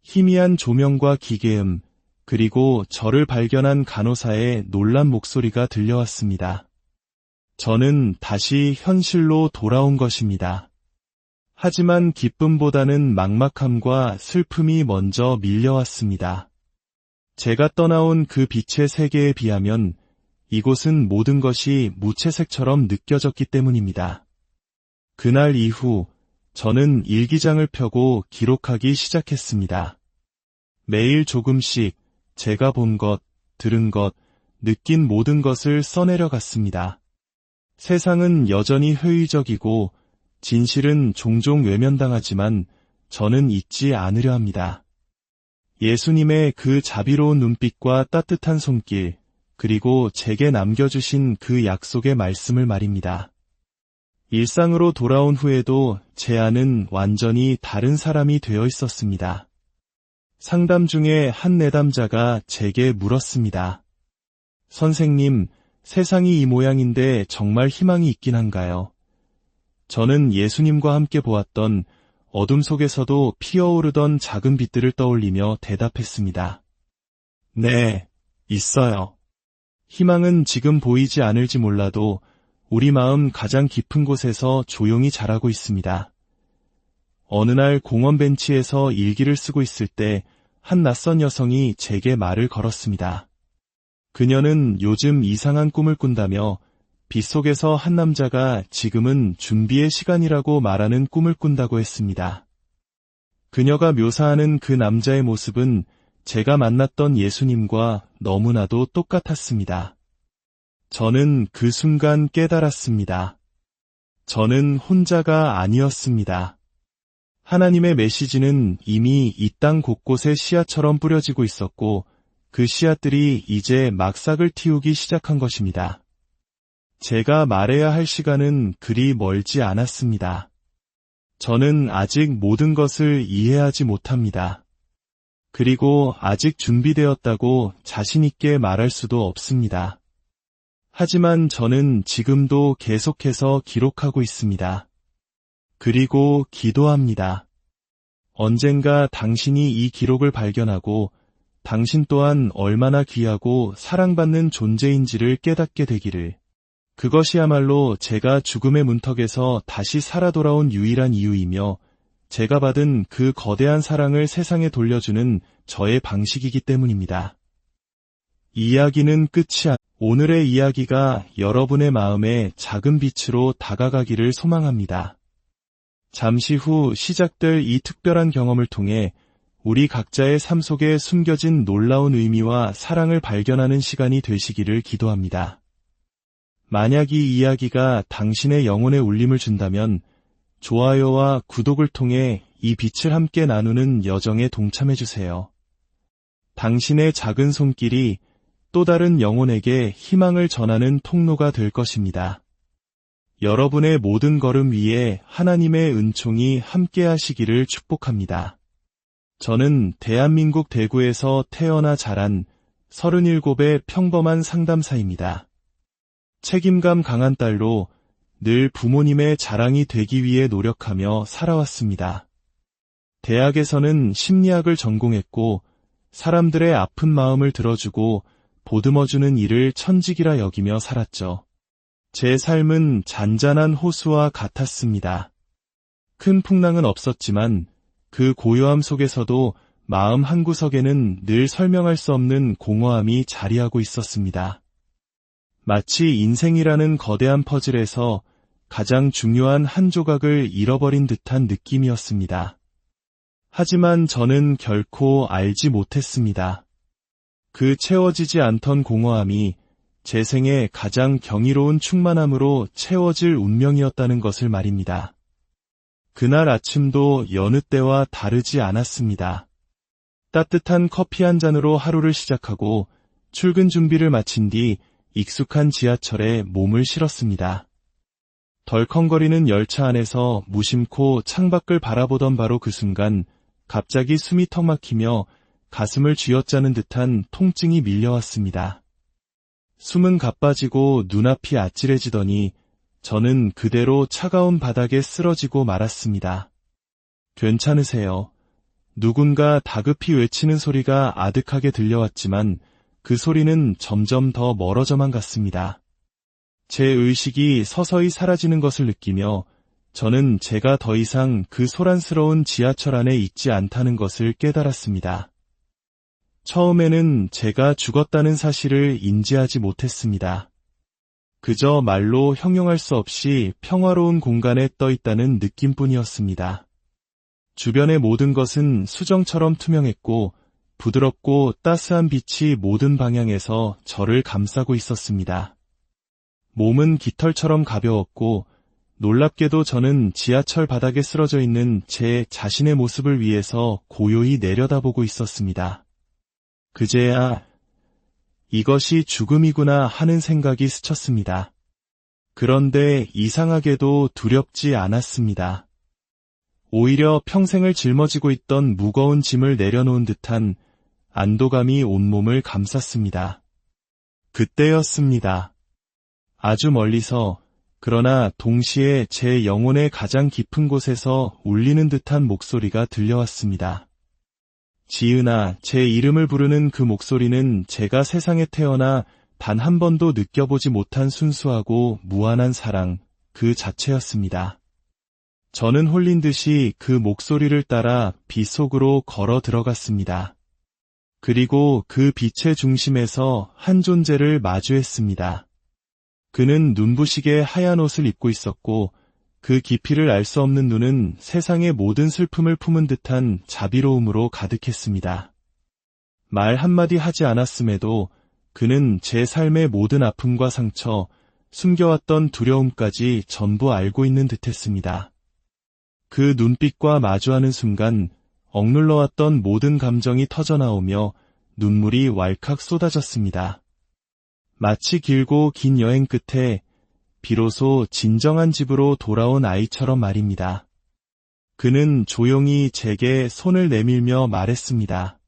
희미한 조명과 기계음, 그리고 저를 발견한 간호사의 놀란 목소리가 들려왔습니다. 저는 다시 현실로 돌아온 것입니다. 하지만 기쁨보다는 막막함과 슬픔이 먼저 밀려왔습니다. 제가 떠나온 그 빛의 세계에 비하면 이곳은 모든 것이 무채색처럼 느껴졌기 때문입니다. 그날 이후 저는 일기장을 펴고 기록하기 시작했습니다. 매일 조금씩 제가 본 것, 들은 것, 느낀 모든 것을 써내려 갔습니다. 세상은 여전히 회의적이고 진실은 종종 외면당하지만 저는 잊지 않으려 합니다. 예수님의 그 자비로운 눈빛과 따뜻한 손길, 그리고 제게 남겨주신 그 약속의 말씀을 말입니다. 일상으로 돌아온 후에도 제 안은 완전히 다른 사람이 되어 있었습니다. 상담 중에 한 내담자가 제게 물었습니다. 선생님, 세상이 이 모양인데 정말 희망이 있긴 한가요? 저는 예수님과 함께 보았던 어둠 속에서도 피어오르던 작은 빛들을 떠올리며 대답했습니다. 네, 있어요. 희망은 지금 보이지 않을지 몰라도 우리 마음 가장 깊은 곳에서 조용히 자라고 있습니다. 어느 날 공원 벤치에서 일기를 쓰고 있을 때 한 낯선 여성이 제게 말을 걸었습니다. 그녀는 요즘 이상한 꿈을 꾼다며 빗속에서 한 남자가 지금은 준비의 시간이라고 말하는 꿈을 꾼다고 했습니다. 그녀가 묘사하는 그 남자의 모습은 제가 만났던 예수님과 너무나도 똑같았습니다. 저는 그 순간 깨달았습니다. 저는 혼자가 아니었습니다. 하나님의 메시지는 이미 이 땅 곳곳에 씨앗처럼 뿌려지고 있었고 그 씨앗들이 이제 막 싹을 틔우기 시작한 것입니다. 제가 말해야 할 시간은 그리 멀지 않았습니다. 저는 아직 모든 것을 이해하지 못합니다. 그리고 아직 준비되었다고 자신 있게 말할 수도 없습니다. 하지만 저는 지금도 계속해서 기록하고 있습니다. 그리고 기도합니다. 언젠가 당신이 이 기록을 발견하고 당신 또한 얼마나 귀하고 사랑받는 존재인지를 깨닫게 되기를. 그것이야말로 제가 죽음의 문턱에서 다시 살아 돌아온 유일한 이유이며 제가 받은 그 거대한 사랑을 세상에 돌려주는 저의 방식이기 때문입니다. 이야기는 끝이 오늘의 이야기가 여러분의 마음에 작은 빛으로 다가가기를 소망합니다. 잠시 후 시작될 이 특별한 경험을 통해 우리 각자의 삶 속에 숨겨진 놀라운 의미와 사랑을 발견하는 시간이 되시기를 기도합니다. 만약 이 이야기가 당신의 영혼에 울림을 준다면 좋아요와 구독을 통해 이 빛을 함께 나누는 여정에 동참해주세요. 당신의 작은 손길이 또 다른 영혼에게 희망을 전하는 통로가 될 것입니다. 여러분의 모든 걸음 위에 하나님의 은총이 함께 하시기를 축복합니다. 저는 대한민국 대구에서 태어나 자란 37의 평범한 상담사입니다. 책임감 강한 딸로 늘 부모님의 자랑이 되기 위해 노력하며 살아왔습니다. 대학에서는 심리학을 전공했고 사람들의 아픈 마음을 들어주고 보듬어주는 일을 천직이라 여기며 살았죠. 제 삶은 잔잔한 호수와 같았습니다. 큰 풍랑은 없었지만 그 고요함 속에서도 마음 한구석에는 늘 설명할 수 없는 공허함이 자리하고 있었습니다. 마치 인생이라는 거대한 퍼즐에서 가장 중요한 한 조각을 잃어버린 듯한 느낌이었습니다. 하지만 저는 결코 알지 못했습니다. 그 채워지지 않던 공허함이 제 생의 가장 경이로운 충만함으로 채워질 운명이었다는 것을 말입니다. 그날 아침도 여느 때와 다르지 않았습니다. 따뜻한 커피 한 잔으로 하루를 시작하고 출근 준비를 마친 뒤 익숙한 지하철에 몸을 실었습니다. 덜컹거리는 열차 안에서 무심코 창밖을 바라보던 바로 그 순간 갑자기 숨이 턱 막히며 가슴을 쥐어짜는 듯한 통증이 밀려왔습니다. 숨은 가빠지고 눈앞이 아찔해지더니 저는 그대로 차가운 바닥에 쓰러지고 말았습니다. 괜찮으세요? 누군가 다급히 외치는 소리가 아득하게 들려왔지만 그 소리는 점점 더 멀어져만 갔습니다. 제 의식이 서서히 사라지는 것을 느끼며 저는 제가 더 이상 그 소란스러운 지하철 안에 있지 않다는 것을 깨달았습니다. 처음에는 제가 죽었다는 사실을 인지하지 못했습니다. 그저 말로 형용할 수 없이 평화로운 공간에 떠 있다는 느낌뿐이었습니다. 주변의 모든 것은 수정처럼 투명했고 부드럽고 따스한 빛이 모든 방향에서 저를 감싸고 있었습니다. 몸은 깃털처럼 가벼웠고 놀랍게도 저는 지하철 바닥에 쓰러져 있는 제 자신의 모습을 위해서 고요히 내려다보고 있었습니다. 그제야 이것이 죽음이구나 하는 생각이 스쳤습니다. 그런데 이상하게도 두렵지 않았습니다. 오히려 평생을 짊어지고 있던 무거운 짐을 내려놓은 듯한 안도감이 온몸을 감쌌습니다. 그때였습니다. 아주 멀리서, 그러나 동시에 제 영혼의 가장 깊은 곳에서 울리는 듯한 목소리가 들려왔습니다. 지은아, 제 이름을 부르는 그 목소리는 제가 세상에 태어나 단 한 번도 느껴보지 못한 순수하고 무한한 사랑, 그 자체였습니다. 저는 홀린 듯이 그 목소리를 따라 빛 속으로 걸어 들어갔습니다. 그리고 그 빛의 중심에서 한 존재를 마주했습니다. 그는 눈부시게 하얀 옷을 입고 있었고 그 깊이를 알 수 없는 눈은 세상의 모든 슬픔을 품은 듯한 자비로움으로 가득했습니다. 말 한마디 하지 않았음에도 그는 제 삶의 모든 아픔과 상처, 숨겨왔던 두려움까지 전부 알고 있는 듯했습니다. 그 눈빛과 마주하는 순간 억눌러왔던 모든 감정이 터져나오며 눈물이 왈칵 쏟아졌습니다. 마치 길고 긴 여행 끝에 비로소 진정한 집으로 돌아온 아이처럼 말입니다. 그는 조용히 제게 손을 내밀며 말했습니다.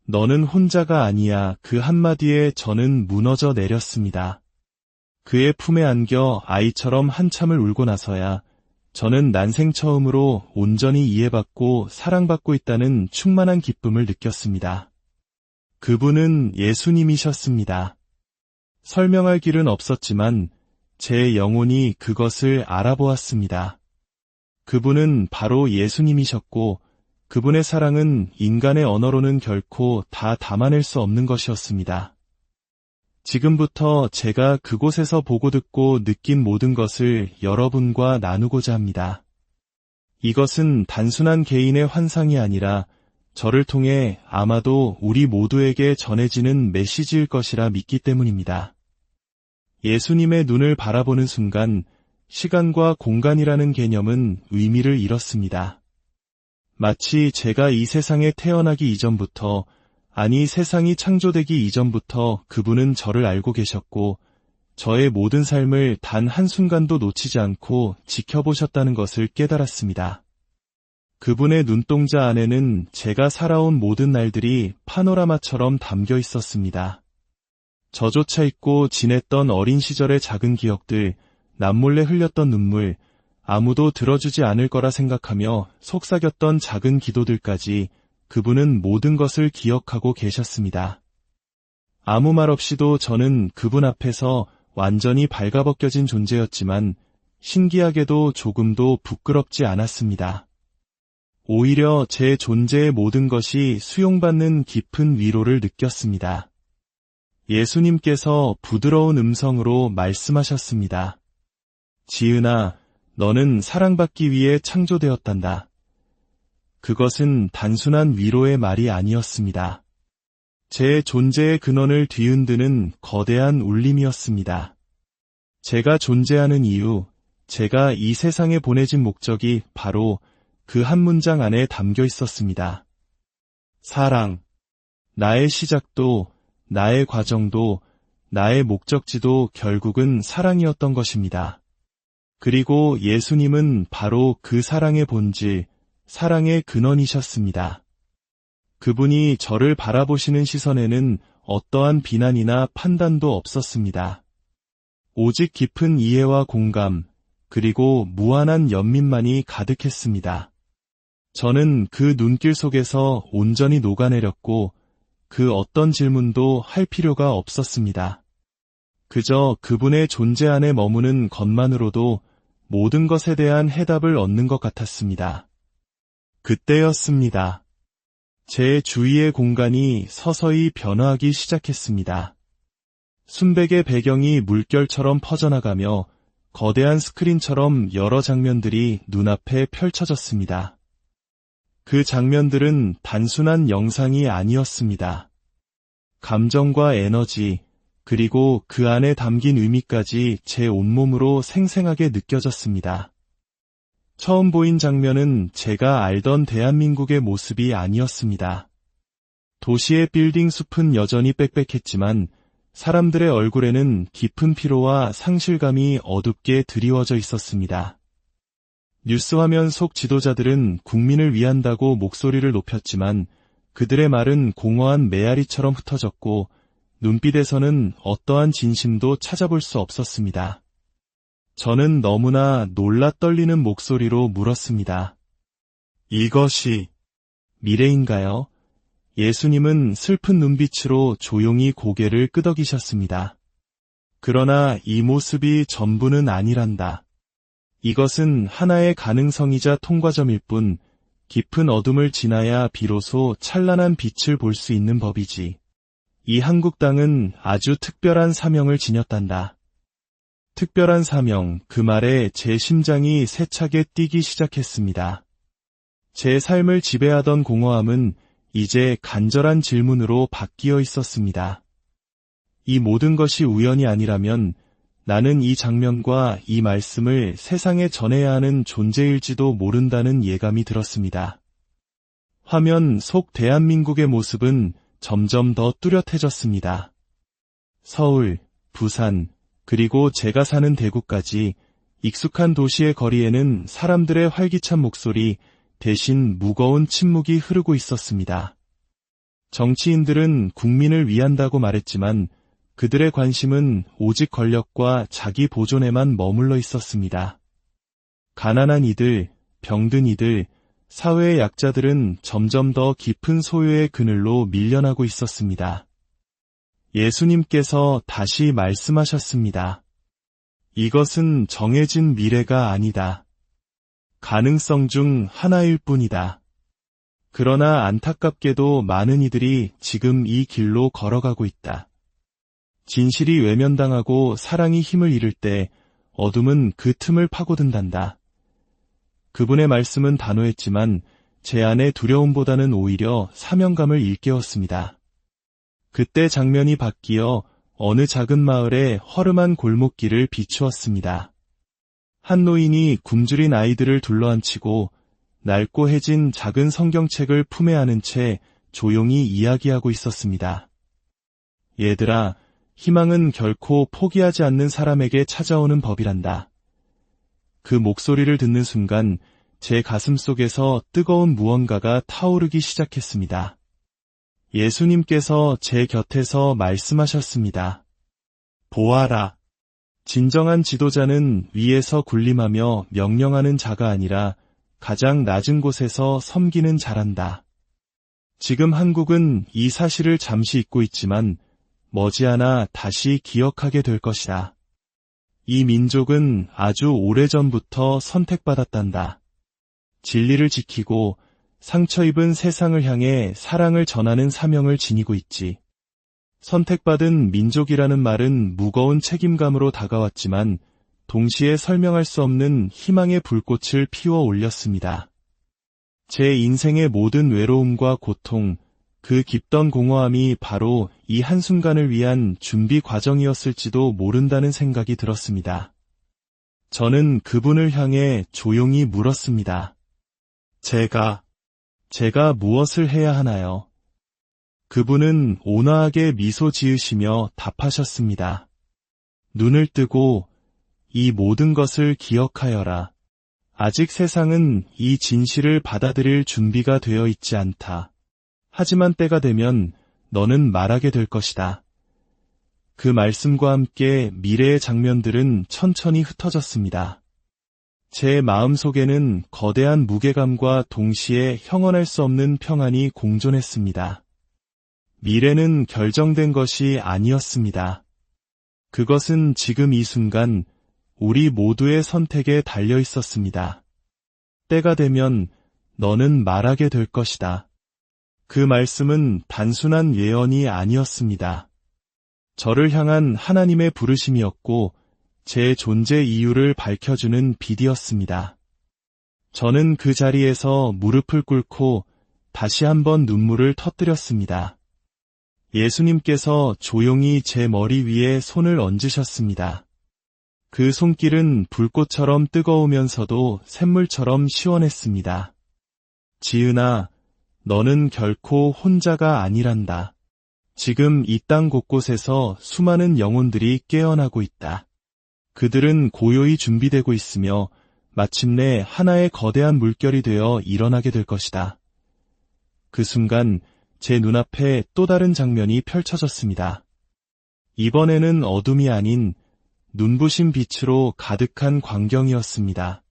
너는 혼자가 아니야. 그 한마디에 저는 무너져 내렸습니다. 그의 품에 안겨 아이처럼 한참을 울고 나서야 저는 난생 처음으로 온전히 이해받고 사랑받고 있다는 충만한 기쁨을 느꼈습니다. 그분은 예수님이셨습니다. 설명할 길은 없었지만 제 영혼이 그것을 알아보았습니다. 그분은 바로 예수님이셨고 그분의 사랑은 인간의 언어로는 결코 다 담아낼 수 없는 것이었습니다. 지금부터 제가 그곳에서 보고 듣고 느낀 모든 것을 여러분과 나누고자 합니다. 이것은 단순한 개인의 환상이 아니라 저를 통해 아마도 우리 모두에게 전해지는 메시지일 것이라 믿기 때문입니다. 예수님의 눈을 바라보는 순간 시간과 공간이라는 개념은 의미를 잃었습니다. 마치 제가 이 세상에 태어나기 이전부터, 아니 세상이 창조되기 이전부터 그분은 저를 알고 계셨고 저의 모든 삶을 단 한순간도 놓치지 않고 지켜보셨다는 것을 깨달았습니다. 그분의 눈동자 안에는 제가 살아온 모든 날들이 파노라마처럼 담겨 있었습니다. 저조차 잊고 지냈던 어린 시절의 작은 기억들, 남몰래 흘렸던 눈물, 아무도 들어주지 않을 거라 생각하며 속삭였던 작은 기도들까지 그분은 모든 것을 기억하고 계셨습니다. 아무 말 없이도 저는 그분 앞에서 완전히 발가벗겨진 존재였지만 신기하게도 조금도 부끄럽지 않았습니다. 오히려 제 존재의 모든 것이 수용받는 깊은 위로를 느꼈습니다. 예수님께서 부드러운 음성으로 말씀하셨습니다. 지은아, 너는 사랑받기 위해 창조되었단다. 그것은 단순한 위로의 말이 아니었습니다. 제 존재의 근원을 뒤흔드는 거대한 울림이었습니다. 제가 존재하는 이유, 제가 이 세상에 보내진 목적이 바로 그 한 문장 안에 담겨 있었습니다. 사랑. 나의 시작도, 나의 과정도, 나의 목적지도 결국은 사랑이었던 것입니다. 그리고 예수님은 바로 그 사랑의 본질, 사랑의 근원이셨습니다. 그분이 저를 바라보시는 시선에는 어떠한 비난이나 판단도 없었습니다. 오직 깊은 이해와 공감, 그리고 무한한 연민만이 가득했습니다. 저는 그 눈길 속에서 온전히 녹아내렸고 그 어떤 질문도 할 필요가 없었습니다. 그저 그분의 존재 안에 머무는 것만으로도 모든 것에 대한 해답을 얻는 것 같았습니다. 그때였습니다. 제 주위의 공간이 서서히 변화하기 시작했습니다. 순백의 배경이 물결처럼 퍼져나가며 거대한 스크린처럼 여러 장면들이 눈앞에 펼쳐졌습니다. 그 장면들은 단순한 영상이 아니었습니다. 감정과 에너지, 그리고 그 안에 담긴 의미까지 제 온몸으로 생생하게 느껴졌습니다. 처음 보인 장면은 제가 알던 대한민국의 모습이 아니었습니다. 도시의 빌딩 숲은 여전히 빽빽했지만 사람들의 얼굴에는 깊은 피로와 상실감이 어둡게 드리워져 있었습니다. 뉴스 화면 속 지도자들은 국민을 위한다고 목소리를 높였지만 그들의 말은 공허한 메아리처럼 흩어졌고 눈빛에서는 어떠한 진심도 찾아볼 수 없었습니다. 저는 너무나 놀라 떨리는 목소리로 물었습니다. 이것이 미래인가요? 예수님은 슬픈 눈빛으로 조용히 고개를 끄덕이셨습니다. 그러나 이 모습이 전부는 아니란다. 이것은 하나의 가능성이자 통과점일 뿐 깊은 어둠을 지나야 비로소 찬란한 빛을 볼 수 있는 법이지. 이 한국 땅은 아주 특별한 사명을 지녔단다. 특별한 사명, 그 말에 제 심장이 세차게 뛰기 시작했습니다. 제 삶을 지배하던 공허함은 이제 간절한 질문으로 바뀌어 있었습니다. 이 모든 것이 우연이 아니라면 나는 이 장면과 이 말씀을 세상에 전해야 하는 존재일지도 모른다는 예감이 들었습니다. 화면 속 대한민국의 모습은 점점 더 뚜렷해졌습니다. 서울, 부산, 그리고 제가 사는 대구까지 익숙한 도시의 거리에는 사람들의 활기찬 목소리 대신 무거운 침묵이 흐르고 있었습니다. 정치인들은 국민을 위한다고 말했지만 그들의 관심은 오직 권력과 자기 보존에만 머물러 있었습니다. 가난한 이들, 병든 이들, 사회의 약자들은 점점 더 깊은 소요의 그늘로 밀려나고 있었습니다. 예수님께서 다시 말씀하셨습니다. 이것은 정해진 미래가 아니다. 가능성 중 하나일 뿐이다. 그러나 안타깝게도 많은 이들이 지금 이 길로 걸어가고 있다. 진실이 외면당하고 사랑이 힘을 잃을 때 어둠은 그 틈을 파고든단다. 그분의 말씀은 단호했지만 제 안의 두려움보다는 오히려 사명감을 일깨웠습니다. 그때 장면이 바뀌어 어느 작은 마을의 허름한 골목길을 비추었습니다. 한 노인이 굶주린 아이들을 둘러앉히고 낡고 해진 작은 성경책을 품에 안은 채 조용히 이야기하고 있었습니다. 얘들아, 희망은 결코 포기하지 않는 사람에게 찾아오는 법이란다. 그 목소리를 듣는 순간 제 가슴 속에서 뜨거운 무언가가 타오르기 시작했습니다. 예수님께서 제 곁에서 말씀하셨습니다. 보아라. 진정한 지도자는 위에서 군림하며 명령하는 자가 아니라 가장 낮은 곳에서 섬기는 자란다. 지금 한국은 이 사실을 잠시 잊고 있지만 머지않아 다시 기억하게 될 것이다. 이 민족은 아주 오래전부터 선택받았단다. 진리를 지키고 상처 입은 세상을 향해 사랑을 전하는 사명을 지니고 있지. 선택받은 민족이라는 말은 무거운 책임감으로 다가왔지만 동시에 설명할 수 없는 희망의 불꽃을 피워 올렸습니다. 제 인생의 모든 외로움과 고통, 그 깊던 공허함이 바로 이 한순간을 위한 준비 과정이었을지도 모른다는 생각이 들었습니다. 저는 그분을 향해 조용히 물었습니다. 제가 무엇을 해야 하나요? 그분은 온화하게 미소 지으시며 답하셨습니다. 눈을 뜨고 이 모든 것을 기억하여라. 아직 세상은 이 진실을 받아들일 준비가 되어 있지 않다. 하지만 때가 되면 너는 말하게 될 것이다. 그 말씀과 함께 미래의 장면들은 천천히 흩어졌습니다. 제 마음속에는 거대한 무게감과 동시에 형언할 수 없는 평안이 공존했습니다. 미래는 결정된 것이 아니었습니다. 그것은 지금 이 순간 우리 모두의 선택에 달려 있었습니다. 때가 되면 너는 말하게 될 것이다. 그 말씀은 단순한 예언이 아니었습니다. 저를 향한 하나님의 부르심이었고 제 존재 이유를 밝혀주는 빛이었습니다. 저는 그 자리에서 무릎을 꿇고 다시 한번 눈물을 터뜨렸습니다. 예수님께서 조용히 제 머리 위에 손을 얹으셨습니다. 그 손길은 불꽃처럼 뜨거우면서도 샘물처럼 시원했습니다. 지은아, 너는 결코 혼자가 아니란다. 지금 이 땅 곳곳에서 수많은 영혼들이 깨어나고 있다. 그들은 고요히 준비되고 있으며 마침내 하나의 거대한 물결이 되어 일어나게 될 것이다. 그 순간 제 눈앞에 또 다른 장면이 펼쳐졌습니다. 이번에는 어둠이 아닌 눈부신 빛으로 가득한 광경이었습니다.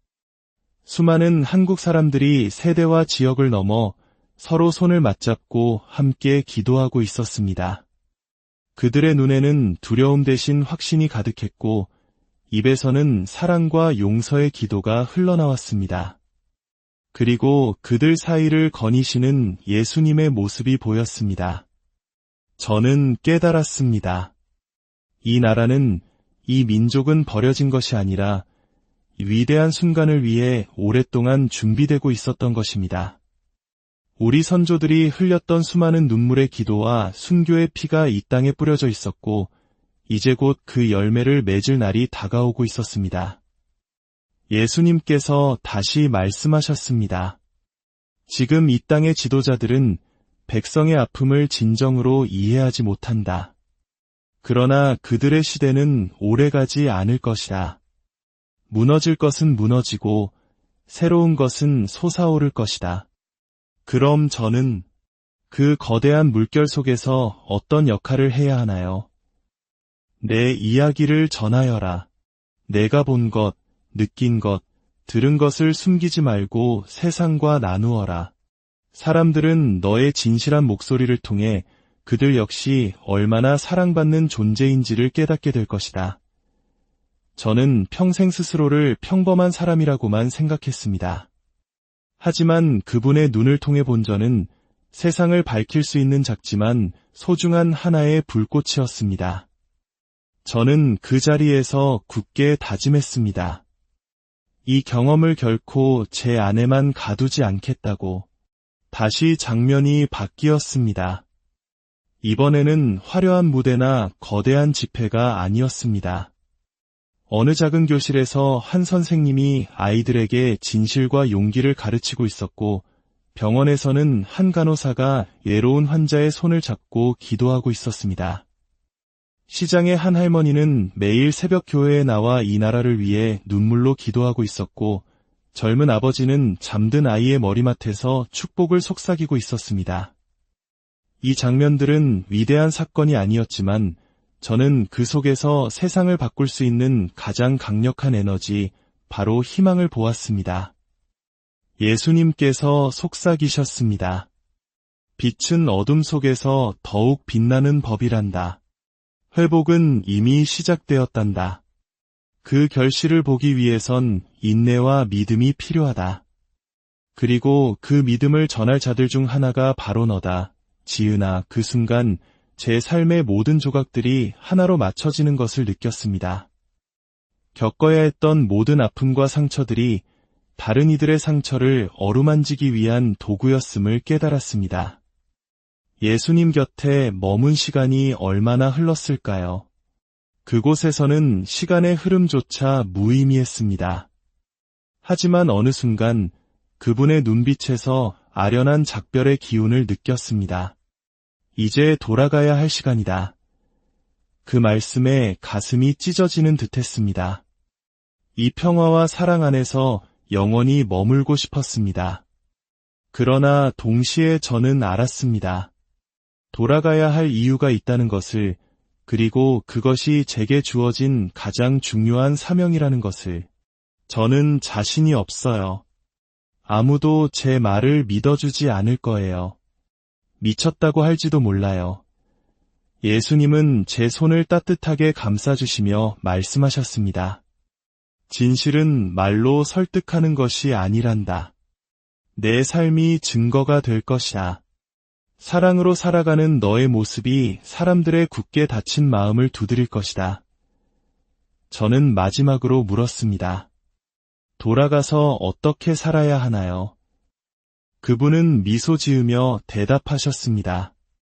수많은 한국 사람들이 세대와 지역을 넘어 서로 손을 맞잡고 함께 기도하고 있었습니다. 그들의 눈에는 두려움 대신 확신이 가득했고 입에서는 사랑과 용서의 기도가 흘러나왔습니다. 그리고 그들 사이를 거니시는 예수님의 모습이 보였습니다. 저는 깨달았습니다. 이 나라는, 이 민족은 버려진 것이 아니라 위대한 순간을 위해 오랫동안 준비되고 있었던 것입니다. 우리 선조들이 흘렸던 수많은 눈물의 기도와 순교의 피가 이 땅에 뿌려져 있었고 이제 곧 그 열매를 맺을 날이 다가오고 있었습니다. 예수님께서 다시 말씀하셨습니다. 지금 이 땅의 지도자들은 백성의 아픔을 진정으로 이해하지 못한다. 그러나 그들의 시대는 오래가지 않을 것이다. 무너질 것은 무너지고 새로운 것은 솟아오를 것이다. 그럼 저는 그 거대한 물결 속에서 어떤 역할을 해야 하나요? 내 이야기를 전하여라. 내가 본 것, 느낀 것, 들은 것을 숨기지 말고 세상과 나누어라. 사람들은 너의 진실한 목소리를 통해 그들 역시 얼마나 사랑받는 존재인지를 깨닫게 될 것이다. 저는 평생 스스로를 평범한 사람이라고만 생각했습니다. 하지만 그분의 눈을 통해 본 저는 세상을 밝힐 수 있는 작지만 소중한 하나의 불꽃이었습니다. 저는 그 자리에서 굳게 다짐했습니다. 이 경험을 결코 제 안에만 가두지 않겠다고. 다시 장면이 바뀌었습니다. 이번에는 화려한 무대나 거대한 집회가 아니었습니다. 어느 작은 교실에서 한 선생님이 아이들에게 진실과 용기를 가르치고 있었고 병원에서는 한 간호사가 외로운 환자의 손을 잡고 기도하고 있었습니다. 시장의 한 할머니는 매일 새벽 교회에 나와 이 나라를 위해 눈물로 기도하고 있었고 젊은 아버지는 잠든 아이의 머리맡에서 축복을 속삭이고 있었습니다. 이 장면들은 위대한 사건이 아니었지만 저는 그 속에서 세상을 바꿀 수 있는 가장 강력한 에너지, 바로 희망을 보았습니다. 예수님께서 속삭이셨습니다. 빛은 어둠 속에서 더욱 빛나는 법이란다. 회복은 이미 시작되었단다. 그 결실을 보기 위해선 인내와 믿음이 필요하다. 그리고 그 믿음을 전할 자들 중 하나가 바로 너다. 지은아, 그 순간 제 삶의 모든 조각들이 하나로 맞춰지는 것을 느꼈습니다. 겪어야 했던 모든 아픔과 상처들이 다른 이들의 상처를 어루만지기 위한 도구였음을 깨달았습니다. 예수님 곁에 머문 시간이 얼마나 흘렀을까요? 그곳에서는 시간의 흐름조차 무의미했습니다. 하지만 어느 순간 그분의 눈빛에서 아련한 작별의 기운을 느꼈습니다. 이제 돌아가야 할 시간이다. 그 말씀에 가슴이 찢어지는 듯했습니다. 이 평화와 사랑 안에서 영원히 머물고 싶었습니다. 그러나 동시에 저는 알았습니다. 돌아가야 할 이유가 있다는 것을, 그리고 그것이 제게 주어진 가장 중요한 사명이라는 것을. 저는 자신이 없어요. 아무도 제 말을 믿어주지 않을 거예요. 미쳤다고 할지도 몰라요. 예수님은 제 손을 따뜻하게 감싸주시며 말씀하셨습니다. 진실은 말로 설득하는 것이 아니란다. 내 삶이 증거가 될 것이다. 사랑으로 살아가는 너의 모습이 사람들의 굳게 닫힌 마음을 두드릴 것이다. 저는 마지막으로 물었습니다. 돌아가서 어떻게 살아야 하나요? 그분은 미소 지으며 대답하셨습니다.